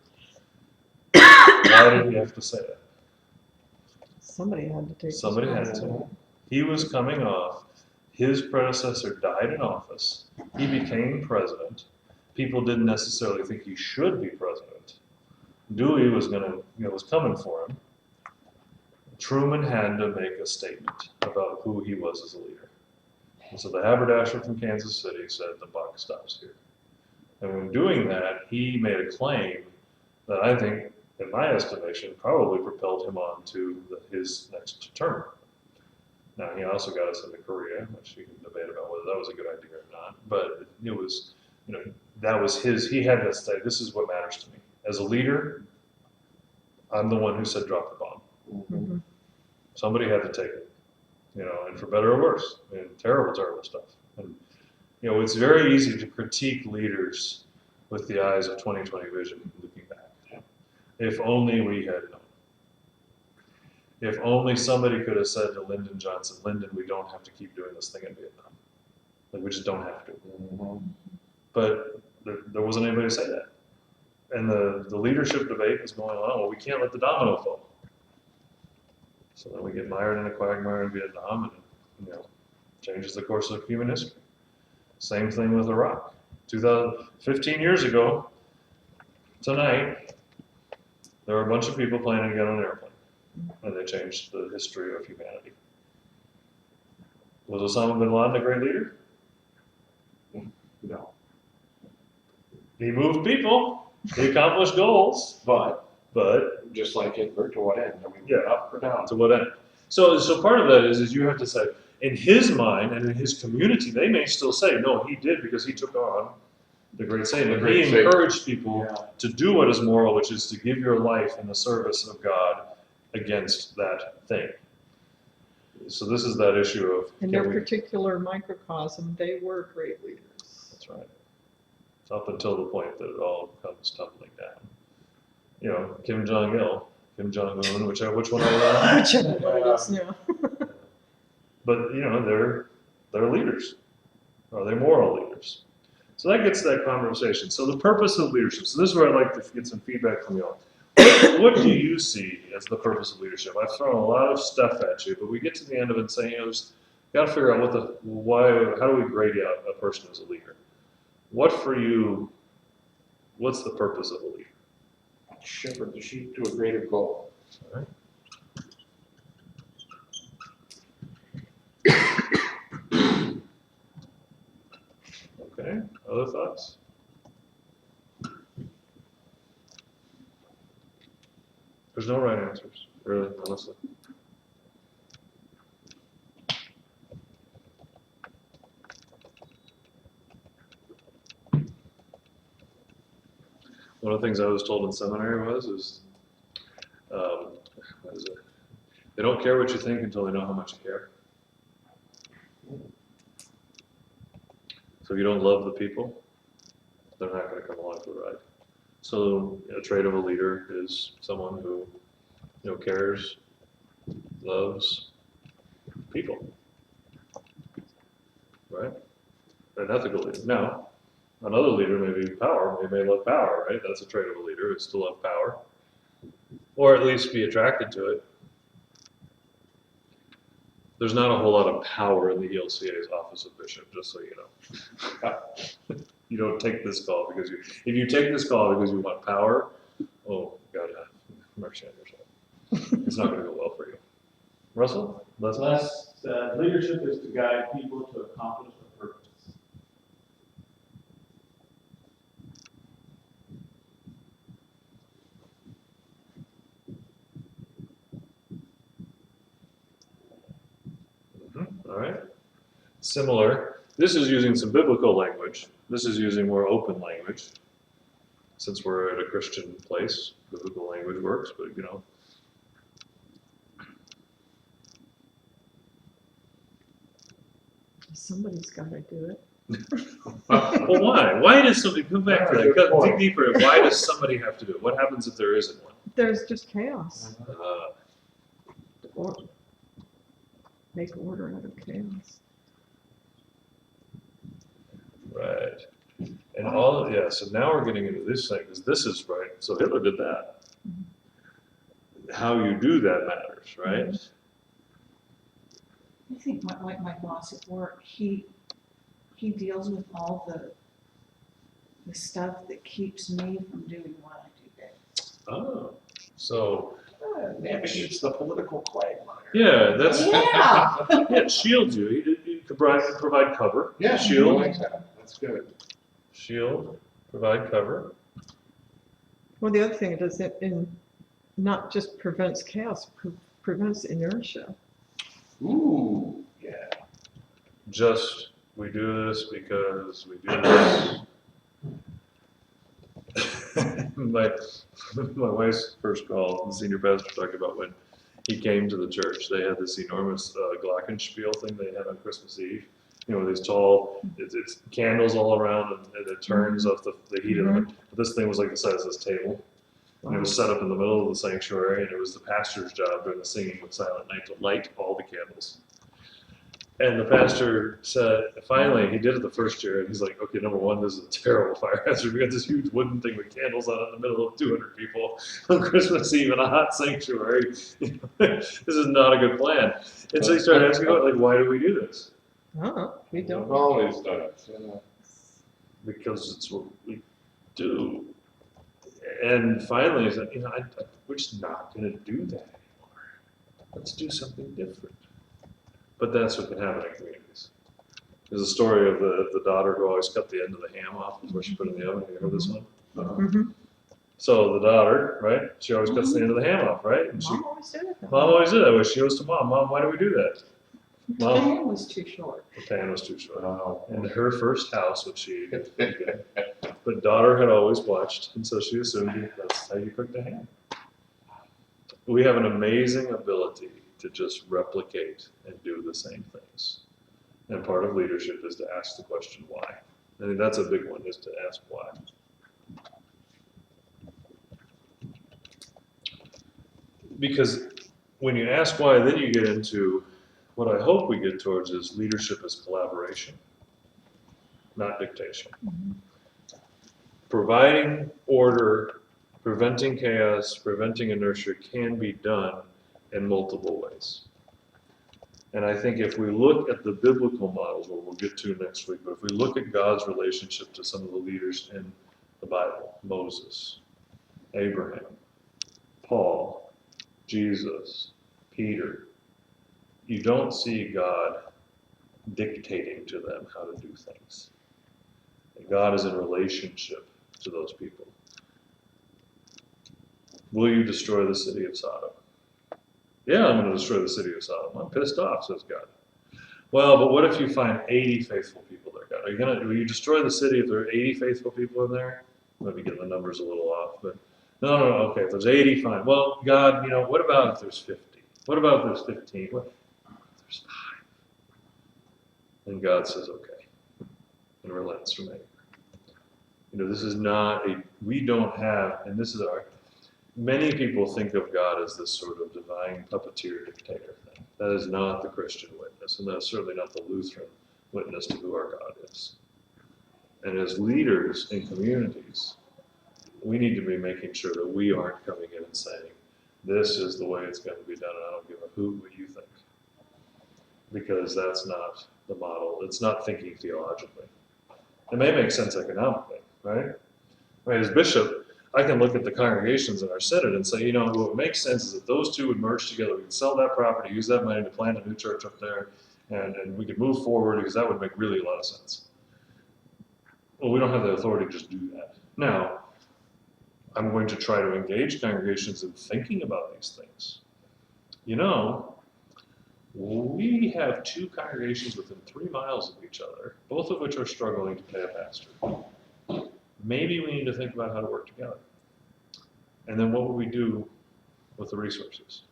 Why did he have to say that? Somebody had to take. Somebody had to. He was coming off. His predecessor died in office. He became president. People didn't necessarily think he should be president. Dewey was was coming for him. Truman had to make a statement about who he was as a leader. And so the haberdasher from Kansas City said, the buck stops here. And when doing that, he made a claim that I think, in my estimation, probably propelled him on to his next term. Now, he also got us into Korea, which you can debate about whether that was a good idea or not. But it was, that was he had to say, this is what matters to me. As a leader, I'm the one who said drop the bomb. Mm-hmm. Somebody had to take it, and for better or worse, and terrible, terrible stuff. And, it's very easy to critique leaders with the eyes of 20/20 vision looking back. Yeah. If only we had known. If only somebody could have said to Lyndon Johnson, Lyndon, we don't have to keep doing this thing in Vietnam. We just don't have to. Mm-hmm. But there wasn't anybody to say that. And the leadership debate is going on, well, we can't let the domino fall. So then we get mired in a quagmire in Vietnam, and changes the course of human history. Same thing with Iraq. 15 years ago, tonight, there were a bunch of people planning to get on an airplane, and they changed the history of humanity. Was Osama bin Laden a great leader? No. He moved people. He accomplished goals. But Just like Hitler, to what end? I mean, Yeah. up or down? to what end? So part of that is you have to say, in his mind and in his community, they may still say, no, he did because he took on the great Satan. The And great he Satan. encouraged people Yeah. to do what is moral, which is to give your life in the service of God against that thing. So this is that issue of, In can their we, particular microcosm, they were great leaders. that's right. It's up until the point that it all comes tumbling down. Kim Jong-il, Kim Jong-un, which one are we on? Whichever one it is now. But they're leaders. Are they moral leaders? So that gets to that conversation. So the purpose of leadership. So this is where I'd like to get some feedback from y'all. What do you see as the purpose of leadership? I've thrown a lot of stuff at you, but we get to the end of it saying, you know, got to figure out how do we grade out a person as a leader? What for you, what's the purpose of a leader? Shepherd the sheep to a greater goal. All right. Okay, other thoughts? There's no right answers, really, honestly. One of the things I was told in seminary was what is it? They don't care what you think until they know how much you care. So if you don't love the people, they're not going to come along for the ride. So a trait of a leader is someone who, you know, cares, loves people, right? An ethical leader. Now, another leader may be power. They may love power, right? That's a trait of a leader, is to love power, or at least be attracted to it. There's not a whole lot of power in the ELCA's office of bishop, just so you know. You don't take this call because if you take this call because you want power, oh, God, have mercy on yourself. It's not going to go well for you. Russell? Leslie? Leadership is to guide people to accomplish a purpose. All right. Similar. This is using some biblical language. This is using more open language. Since we're at a Christian place, biblical language works, but you know. Somebody's got to do it. Well, why? Why does somebody, go back to that, go, dig deeper. Why does somebody have to do it? What happens if there isn't one? There's just chaos. Uh, Or make order out of chaos. Right. And all, yeah, so now we're getting into this thing, because this is right. So Hitler did that. How you do that matters, right? I think my boss at work, he deals with all the stuff that keeps me from doing what I do best. Oh, so, Maybe it's the political quagmire. yeah, that's, Yeah. yeah, it shields you. You could provide cover. Yeah, Shield. I like that. That's good. Shield, provide cover. Well, the other thing it does, it not just prevents chaos, prevents inertia. Ooh, yeah. Just, we do this because we do this. my wife's first call, the senior pastor talked about when he came to the church. They had this enormous glockenspiel thing they had on Christmas Eve. You know, these tall, it's candles all around, and it turns off the heat of it. But this thing was like the size of this table. And it was set up in the middle of the sanctuary, and it was the pastor's job during the singing with Silent Night to light all the candles. And the pastor said, finally, he did it the first year, and he's like, okay, number one, this is a terrible fire hazard. We got this huge wooden thing with candles on it in the middle of 200 people on Christmas Eve in a hot sanctuary. This is not a good plan. And so he started asking, like, why do we do this? We I've don't. always done it. Yeah. Because it's what we do. And finally, he said, you know, we're just not going to do that anymore. Let's do something different. But that's what can happen in communities. There's a story of the daughter who always cut the end of the ham off before she put it in the oven. Have you heard this one? Mm-hmm. So the daughter, right? She always cuts the end of the ham off, right? And Mom always did it. Mom always did that. She goes to Mom, why do we do that? The Mom, pan was too short. the pan was too short. Oh. And her first house, which she did, but daughter had always watched, and so she assumed that's how you cooked a ham. We have an amazing ability to just replicate and do the same things. And part of leadership is to ask the question why. I think that's a big one, is to ask why. Because when you ask why, then you get into what I hope we get towards is leadership as collaboration. not dictation. Providing order, preventing chaos, preventing inertia can be done in multiple ways. And I think if we look at the biblical models, what we'll get to next week, but if we look at God's relationship to some of the leaders in the Bible, Moses, Abraham, Paul, Jesus, Peter, you don't see God dictating to them how to do things. And God is in relationship to those people. Will you destroy the city of Sodom? Yeah, I'm going to destroy the city of Sodom. I'm pissed off, says God. Well, but what if you find 80 faithful people there, God? Will you destroy the city if there are 80 faithful people in there? Maybe getting the numbers a little off, but no, okay, if there's 80, fine. Well, God, what about if there's 50? What about if there's 15? What if there's 5? And God says, okay, and relents from anger. This is not we don't have, and this is many people think of God as this sort of divine puppeteer dictator thing. That is not the Christian witness, and that's certainly not the Lutheran witness to who our God is. And as leaders in communities, we need to be making sure that we aren't coming in and saying, this is the way it's going to be done, and I don't give a hoot what you think. Because that's not the model. It's not thinking theologically. It may make sense economically, right? I mean, as bishop, I can look at the congregations in our synod and say, what makes sense is that those two would merge together. We could sell that property, use that money to plant a new church up there, and we could move forward because that would make really a lot of sense. Well, we don't have the authority to just do that. Now, I'm going to try to engage congregations in thinking about these things. We have 2 congregations within 3 miles of each other, both of which are struggling to pay a pastor. Maybe we need to think about how to work together. And then what would we do with the resources?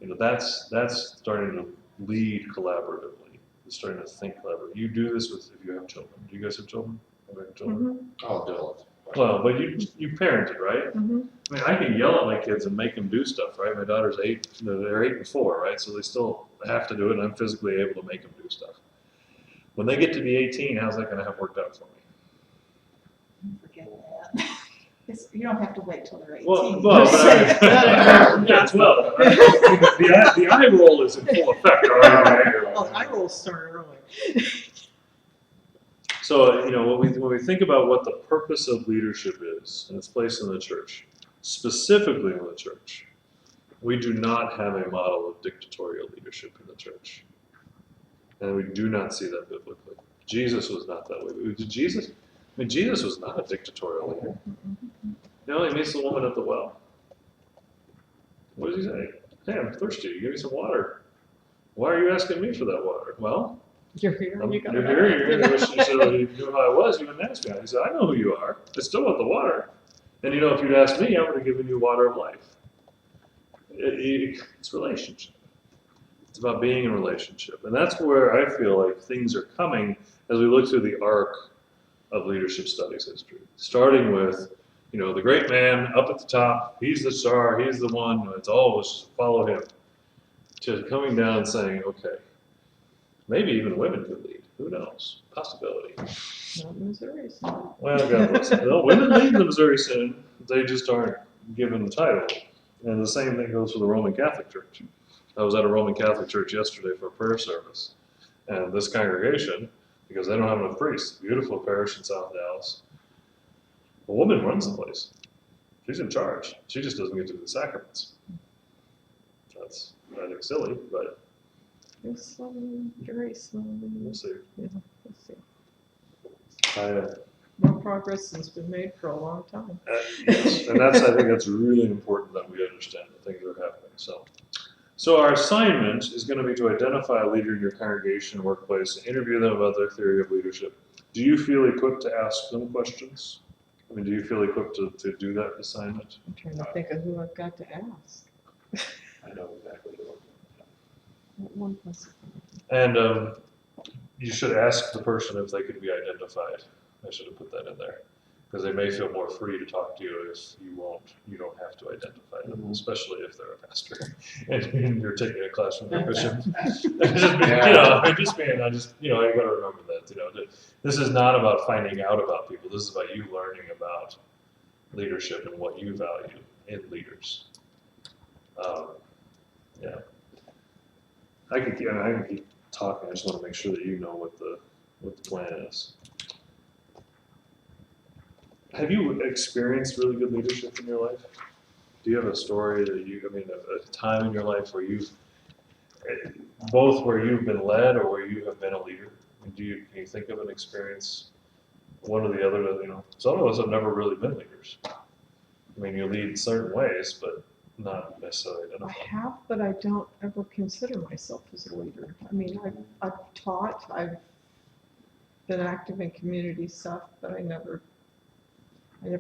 That's starting to lead collaboratively. It's starting to think collaboratively. You do this if you have children. Do you guys have children? Have children? Oh, Dylan. Well, but you parented, right? Mm-hmm. I mean, I can yell at my kids and make them do stuff, right? My daughter's 8, they're 8 and 4, right? So they still have to do it, and I'm physically able to make them do stuff. When they get to be 18, how's that going to have worked out for me? Forget that. You don't have to wait till they're 18. Well, yeah, 12. The eye roll is in full effect. All right. Oh, I roll started early. So, when we think about what the purpose of leadership is and its place in the church, specifically in the church, we do not have a model of dictatorial leadership in the church. And we do not see that biblically. Jesus was not that way. Jesus was not a dictatorial leader. He meets the woman at the well. What does he say? Hey, I'm thirsty. Give me some water. Why are you asking me for that water? Well, You're here. You got you're here. You're here. You said, well, you knew how I was. You wouldn't ask me. He said, I know who you are. I still want the water. And if you'd asked me, I would have given you water of life. It's relationship. It's about being in relationship. And that's where I feel like things are coming as we look through the arc of leadership studies history. Starting with, the great man up at the top, he's the star, he's the one, it's always follow him. To coming down and saying, okay, maybe even women could lead. Who knows? Possibility. Not Missouri. So. Well, God bless them. Well, women lead the Missouri Synod. They just aren't given the title. And the same thing goes for the Roman Catholic Church. I was at a Roman Catholic church yesterday for a prayer service. And this congregation, because they don't have enough priests, beautiful parish in South Dallas, a woman runs the place. She's in charge. She just doesn't get to do the sacraments. That's, I think, silly, but It's slowly, very slowly. we'll see. Yeah, we'll see. I, More progress has been made for a long time. yes, and I think that's really important that we understand that things are happening. So our assignment is going to be to identify a leader in your congregation, workplace, and interview them about their theory of leadership. Do you feel equipped to ask them questions? Do you feel equipped to do that assignment? I'm trying to think of who I've got to ask. I know exactly what. One person. And you should ask the person if they could be identified. I should have put that in there. Because they may feel more free to talk to you if you don't have to identify them, especially if they're a pastor and you're taking a class from their bishop. I got to remember that. you know, this is not about finding out about people. This is about you learning about leadership and what you value in leaders. Yeah. I can keep talking. I just want to make sure that you know what the plan is. Have you experienced really good leadership in your life? Do you have a story that a time in your life where both where you've been led or where you have been a leader? Can you think of an experience, one or the other? You know, some of us have never really been leaders. I mean, you lead certain ways, but not necessarily I identified. have, but I don't ever consider myself as a leader. I mean, I've taught, I've been active in community stuff, but I never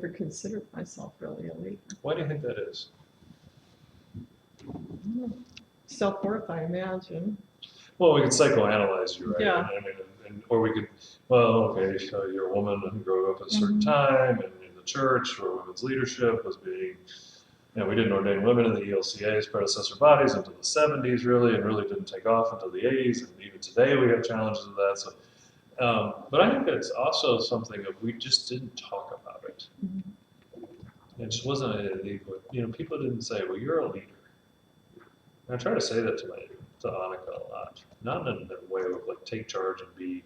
considered myself really a leader. Why do you think that is? Self-worth, I imagine. Well, we could psychoanalyze you, right? Yeah. I mean, or we could, well, okay, so you're a woman and grew up at a certain time, and in the church where women's leadership was being, you know, we didn't ordain women in the ELCA's predecessor bodies until the 70s, really, and really didn't take off until the 80s, and even today we have challenges with that. So, but I think it's also something that we just didn't talk about it. It just wasn't, you know, people didn't say, well, you're a leader. And I try to say that to Annika a lot, not in a way of like take charge and be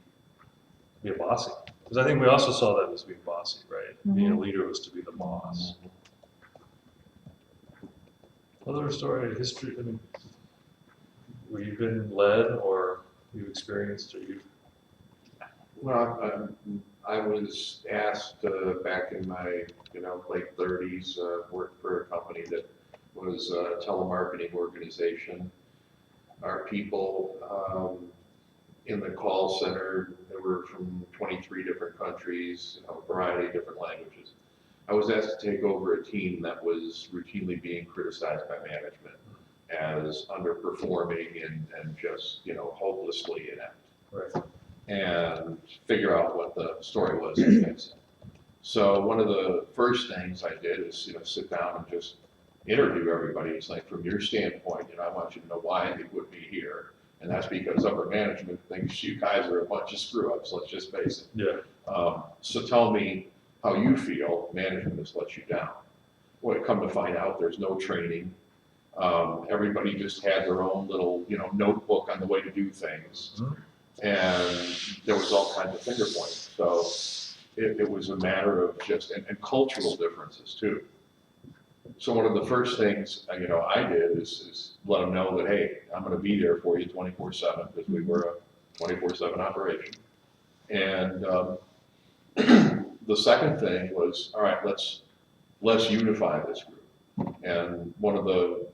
a bossy. Because I think we also saw that as being bossy, right? Being a leader was to be the boss. Other story, history, I mean, where you've been led or you've experienced or you've... Well, I was asked back in my late 30s, worked for a company that was a telemarketing organization. Our people in the call center, they were from 23 different countries, a variety of different languages. I was asked to take over a team that was routinely being criticized by management as underperforming and just hopelessly inept. Right. And figure out what the story was and fix it. So one of the first things I did is sit down and just interview everybody. It's like, from your standpoint, I want you to know why they put me here, and that's because upper management thinks you guys are a bunch of screw-ups. Let's just face it. Yeah. So tell me how you feel management has let you down. Well, come to find out, there's no training. Everybody just had their own little notebook on the way to do things. And there was all kinds of finger pointing. So it was a matter of just, and cultural differences too. So one of the first things, I did is let them know that, hey, I'm going to be there for you 24/7, because we were a 24/7 operation. And the second thing was, all right, let's unify this group. And one of the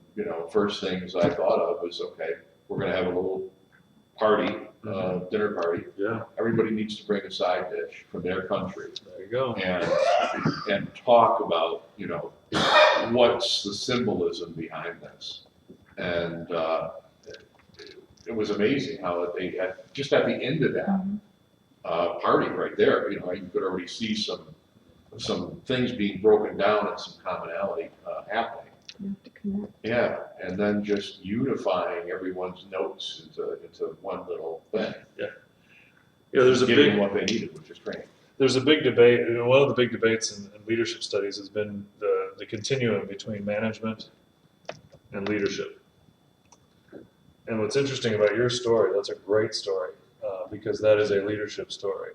first things I thought of was, okay, we're going to have a little party, dinner party. Yeah. Everybody needs to bring a side dish from their country. There you go. And talk about, what's the symbolism behind this. And it was amazing how they had, just at the end of that party right there, you could already see some things being broken down and some commonality happening. You have to connect. Yeah, and then just unifying everyone's notes into one little thing. Yeah, there's a giving big them what they needed, which is training. There's a big debate. One of the big debates in leadership studies has been the continuum between management and leadership. And what's interesting about your story, that's a great story, because that is a leadership story.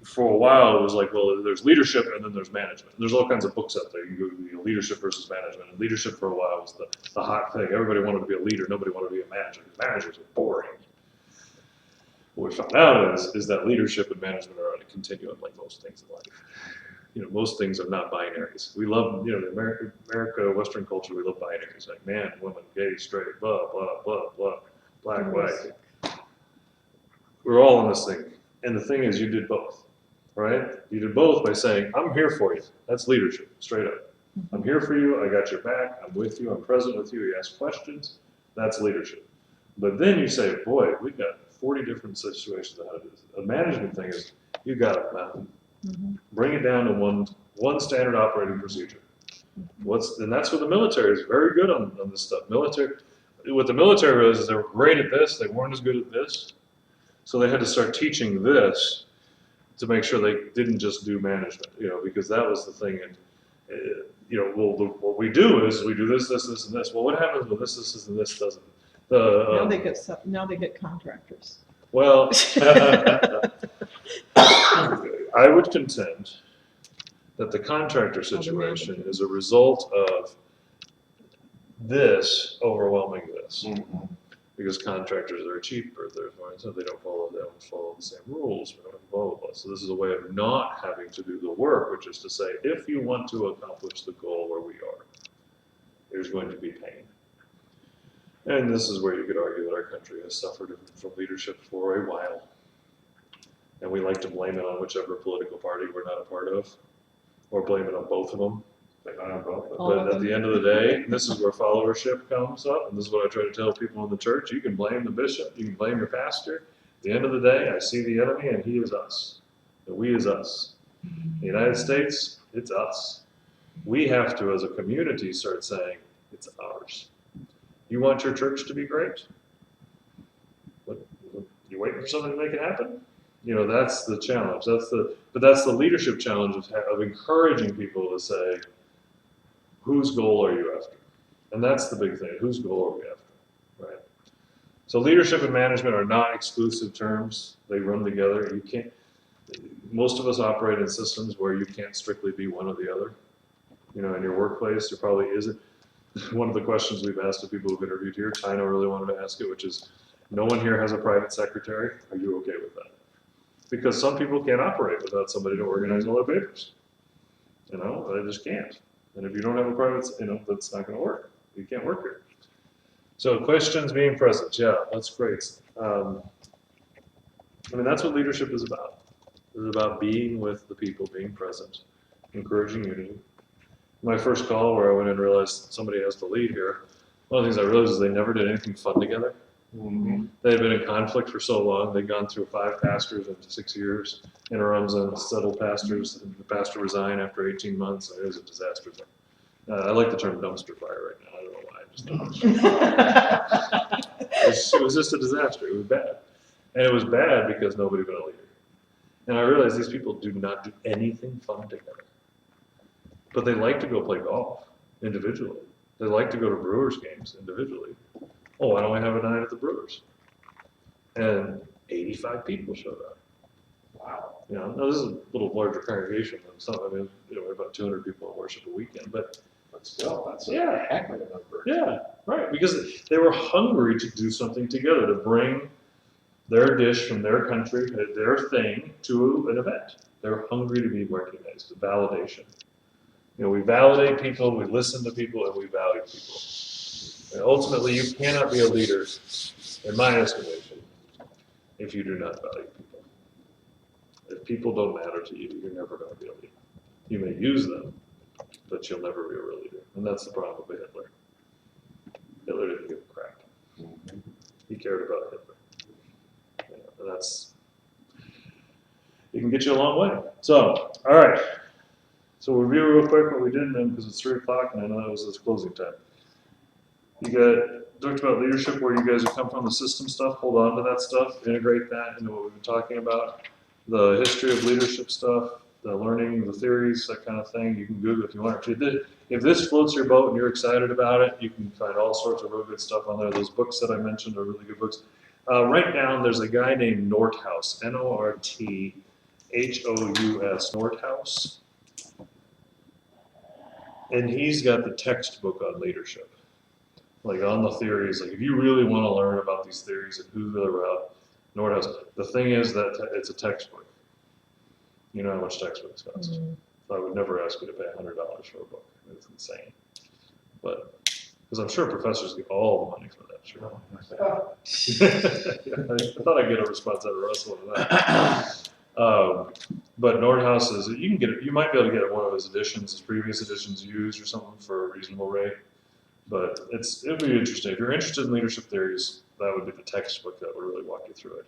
For a while, it was like, well, there's leadership and then there's management. There's all kinds of books out there. You go, leadership versus management. And leadership for a while was the hot thing. Everybody wanted to be a leader. Nobody wanted to be a manager, because managers are boring. What we found out is that leadership and management are on a continuum, like most things in life. Most things are not binaries. We love, the America, Western culture, we love binaries, like man, woman, gay, straight, blah, blah, blah, blah, black, white. We're all in this thing. And the thing is, you did both, right? You did both by saying, I'm here for you. That's leadership, straight up. I'm here for you. I got your back. I'm with you. I'm present with you. You ask questions. That's leadership. But then you say, boy, we've got 40 different situations how to do this. A management thing is, you got it, man. Bring it down to one standard operating procedure. And that's what the military is very good on this stuff. What the military is they're great at this. They weren't as good at this. So they had to start teaching this to make sure they didn't just do management, because that was the thing. And, what we do is we do this, this, this, and this. Well, what happens when this, and this doesn't? Now they get contractors. Well, I would contend that the contractor situation is a result of this overwhelming this. Because contractors are cheaper, so they don't follow the same rules, blah, blah, blah. So this is a way of not having to do the work, which is to say, if you want to accomplish the goal where we are, there's going to be pain. And this is where you could argue that our country has suffered from leadership for a while. And we like to blame it on whichever political party we're not a part of, or blame it on both of them. But at the end of the day, and this is where followership comes up, and this is what I try to tell people in the church, you can blame the bishop, you can blame your pastor. At the end of the day, I see the enemy and he is us. And we is us. The United States, it's us. We have to, as a community, start saying, it's ours. You want your church to be great? What, you waiting for something to make it happen? That's the challenge. But that's the leadership challenge of encouraging people to say, whose goal are you after? And that's the big thing. Whose goal are we after, right? So leadership and management are not exclusive terms. They run together. You can't. Most of us operate in systems where you can't strictly be one or the other. In your workplace, there probably isn't. One of the questions we've asked of people who've interviewed here, China really wanted to ask it, which is, no one here has a private secretary. Are you okay with that? Because some people can't operate without somebody to organize all their papers. They just can't. And if you don't have a private, that's not going to work. You can't work here. So questions being present, yeah, that's great. That's what leadership is about. It's about being with the people, being present, encouraging unity. My first call where I went and realized somebody has to lead here, one of the things I realized is they never did anything fun together. They had been in conflict for so long. They'd gone through 5 pastors in 6 years, interims and settled pastors. And the pastor resigned after 18 months. It was a disaster. I like the term dumpster fire right now. I don't know why. It was just a disaster. It was bad. And it was bad because nobody been a leader. And I realized these people do not do anything fun together. But they like to go play golf individually. They like to go to Brewers games individually. Oh, why don't we have a night at the Brewers? And 85 people showed up. Wow. Now this is a little larger congregation than some. About 200 people in worship a weekend, but still, that's a heck of a number. Yeah, right. Because they were hungry to do something together, to bring their dish from their country, their thing, to an event. They're hungry to be recognized, the validation. We validate people, we listen to people, and we value people. And ultimately, you cannot be a leader, in my estimation, if you do not value people. If people don't matter to you, you're never going to be a leader. You may use them, but you'll never be a real leader. And that's the problem with Hitler. Hitler didn't give a crap. He cared about Hitler. And it can get you a long way. So, all right. So we'll review real quick what we did then, because it's 3 o'clock and I know that was its closing time. You talked about leadership, where you guys have come from, the system stuff, hold on to that stuff, integrate that into what we've been talking about. The history of leadership stuff, the learning, the theories, that kind of thing. You can Google if you want to. If this floats your boat and you're excited about it, you can find all sorts of real good stuff on there. Those books that I mentioned are really good books. Right down, there's a guy named Northouse, Northous, Northouse. And he's got the textbook on leadership, like on the theories. Like if you really want to learn about these theories and who they're about, Northouse. The thing is that it's a textbook. You know how much textbooks cost. So I would never ask you to pay $100 for a book. It's insane. But because I'm sure professors get all the money for that. Sure. I thought I'd get a response out of Russell on that. But Northouse is, you can get it. You might be able to get one of his editions, his previous editions used or something for a reasonable rate. But it'll be interesting. If you're interested in leadership theories, that would be the textbook that would really walk you through it.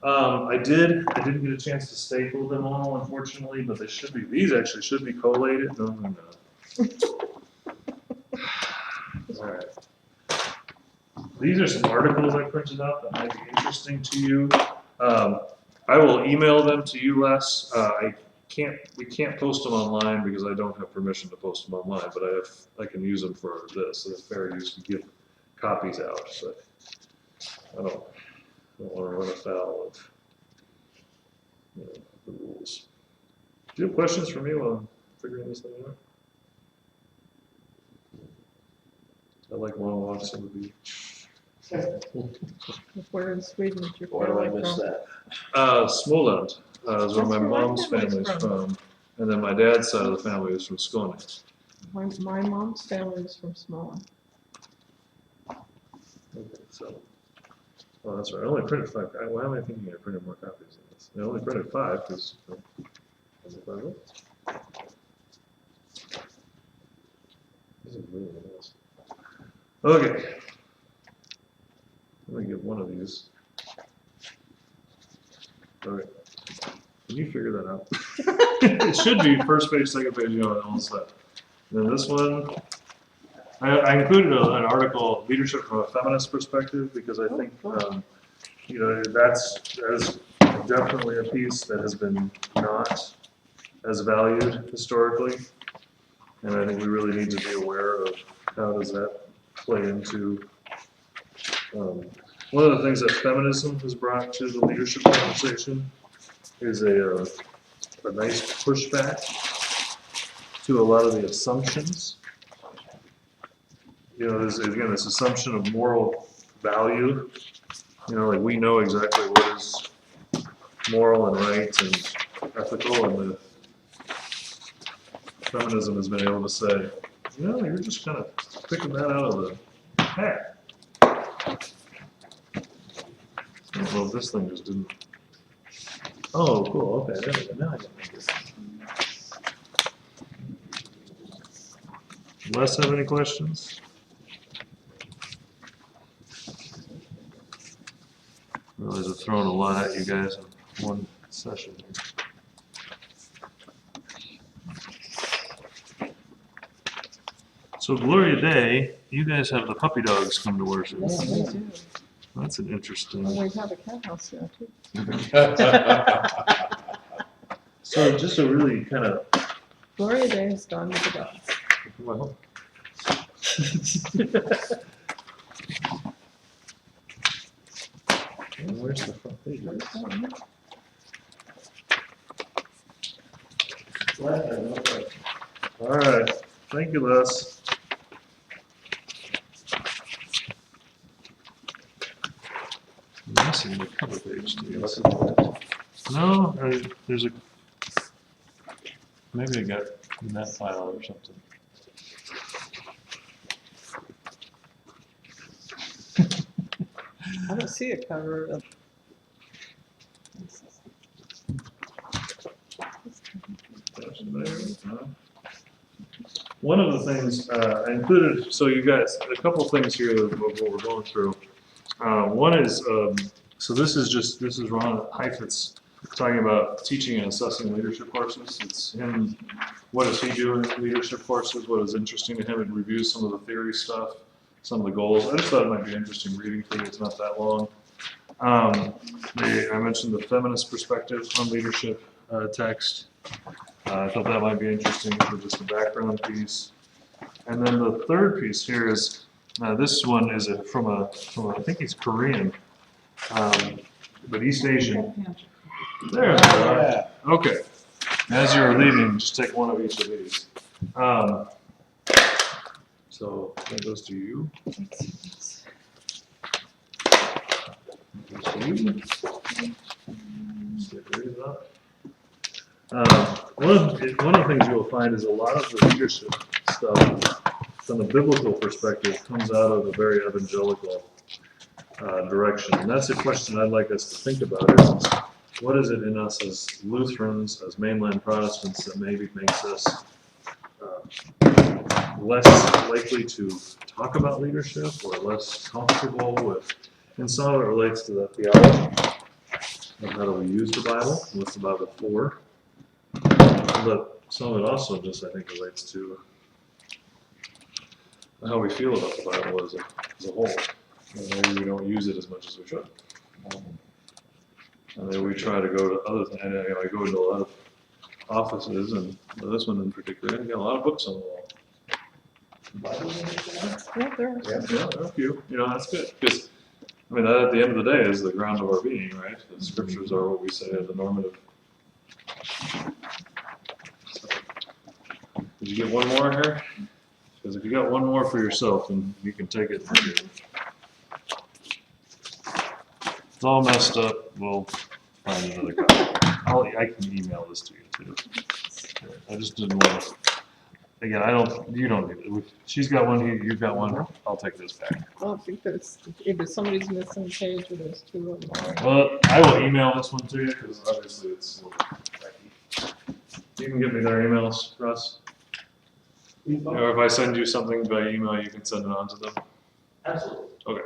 I didn't get a chance to staple them all, unfortunately, but these actually should be collated. No. All right. These are some articles I printed out that might be interesting to you. I will email them to you, Les. We can't post them online because I don't have permission to post them online, but I can use them for this. So it's fair use to give copies out, but I don't want to run afoul of the rules. Do you have questions for me while I'm figuring this thing out? I like long walks on the beach. Where in Sweden did your Why do I family miss from? that? Småland is where That's my where my mom's family's family's from. from, and then my dad's side of the family is from Skåne. My mom's family is from Smolin. Okay, so, oh, that's right. I only printed 5. Why am I thinking I printed more copies of this? I only printed 5 because. This is really nice. Okay. Let me get one of these. Okay. Can you figure that out? It should be first page, second page, all this stuff. Then this one, I included an article, Leadership from a Feminist Perspective, because I think, that is definitely a piece that has been not as valued historically. And I think we really need to be aware of how does that play into one of the things that feminism has brought to the leadership conversation is a nice pushback to a lot of the assumptions. There's, again, this assumption of moral value. Like we know exactly what is moral and right and ethical, and the feminism has been able to say, you're just kind of picking that out of the hat. I don't know if this thing just didn't. Oh, cool. Okay, there we go. Now I can make this. Les, have any questions? I realize I've thrown a lot at you guys in one session. So Gloria Day, you guys have the puppy dogs come to worship. Yes, we do. That's an interesting. And we have a cat house now too. So just a really kind of. Gloria Day has gone with the dogs. Well. Where's the front page? All right, thank you, Les. I'm missing the cover page to you. No, there's a. Maybe I got in that file or something. I don't see a cover of. One of the things I included, so you guys, a couple things here of what we're going through. One is, so this is Ron Heifetz talking about teaching and assessing leadership courses. It's him, what does he do in leadership courses, what is interesting to him, and reviews some of the theory stuff, some of the goals. I just thought it might be interesting reading for you, it's not that long. I mentioned the feminist perspective on leadership text. I thought that might be interesting for just a background piece. And then the third piece here is, this one is from I think he's Korean, but East Asian. There we are. Okay. As you're leaving, just take one of each of these. So that goes to you. Goes to you. Get rid of that. One of the things you'll find is a lot of the leadership stuff from a biblical perspective comes out of a very evangelical direction. And that's a question I'd like us to think about is what is it in us as Lutherans, as mainland Protestants that maybe makes us less likely to talk about leadership or less comfortable with, and some of it relates to the theology of how do we use the Bible, what's the Bible for. But some of it also just, I think, relates to how we feel about the Bible as a whole. And maybe we don't use it as much as we should. And then we try to go to other things. I go to a lot of offices, and this one in particular, I got a lot of books on the wall. Yeah, there are some. Yeah, there are a few. That's good. Because, I mean, that at the end of the day is the ground of our being, right? The scriptures are what we say are the normative. So, did you get one more here? Because if you got one more for yourself, then you can take it. It's all messed up. We'll find another copy. I can email this to you too. I just didn't want to. Again, you don't need it. She's got one, you've got one. I'll take this back. Well, because either somebody's missing a page or there's two of them. Well, I will email this one to you because obviously it's a little tricky. You can give me their emails, Russ. Or if I send you something by email, you can send it on to them. Absolutely. Okay.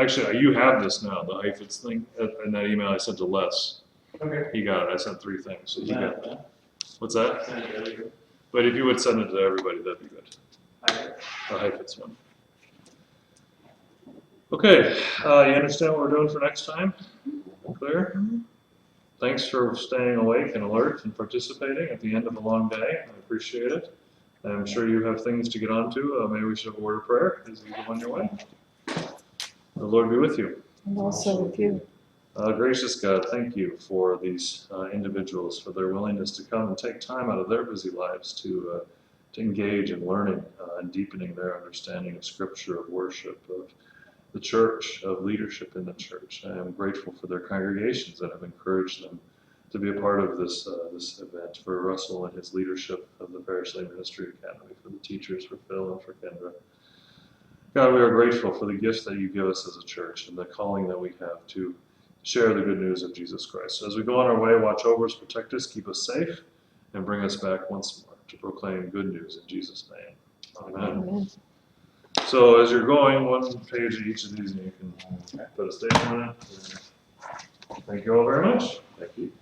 Actually, you have this now, the hyphens thing, in that email I sent to Les. Okay. He got it. I sent 3 things. So you got That- What's that? Send it earlier. But if you would send it to everybody, that'd be good. Okay. The hyphens one. Okay, you understand what we're doing for next time? Clear? Thanks for staying awake and alert and participating at the end of a long day. I appreciate it. I'm sure you have things to get on to. Maybe we should have a word of prayer as you go on your way. The Lord be with you. And also with you. Gracious God, thank you for these individuals, for their willingness to come and take time out of their busy lives to engage in learning and deepening their understanding of Scripture, of worship, of the church, of leadership in the church. I am grateful for their congregations that have encouraged them to be a part of this event, for Russell and his leadership of the Parish Lay Ministry Academy, for the teachers, for Phil and for Kendra. God, we are grateful for the gifts that you give us as a church and the calling that we have to share the good news of Jesus Christ. So as we go on our way, watch over us, protect us, keep us safe, and bring us back once more to proclaim good news in Jesus' name. Amen. Amen. So as you're going, one page of each of these, and you can put a statement on it. Thank you all very much. Thank you.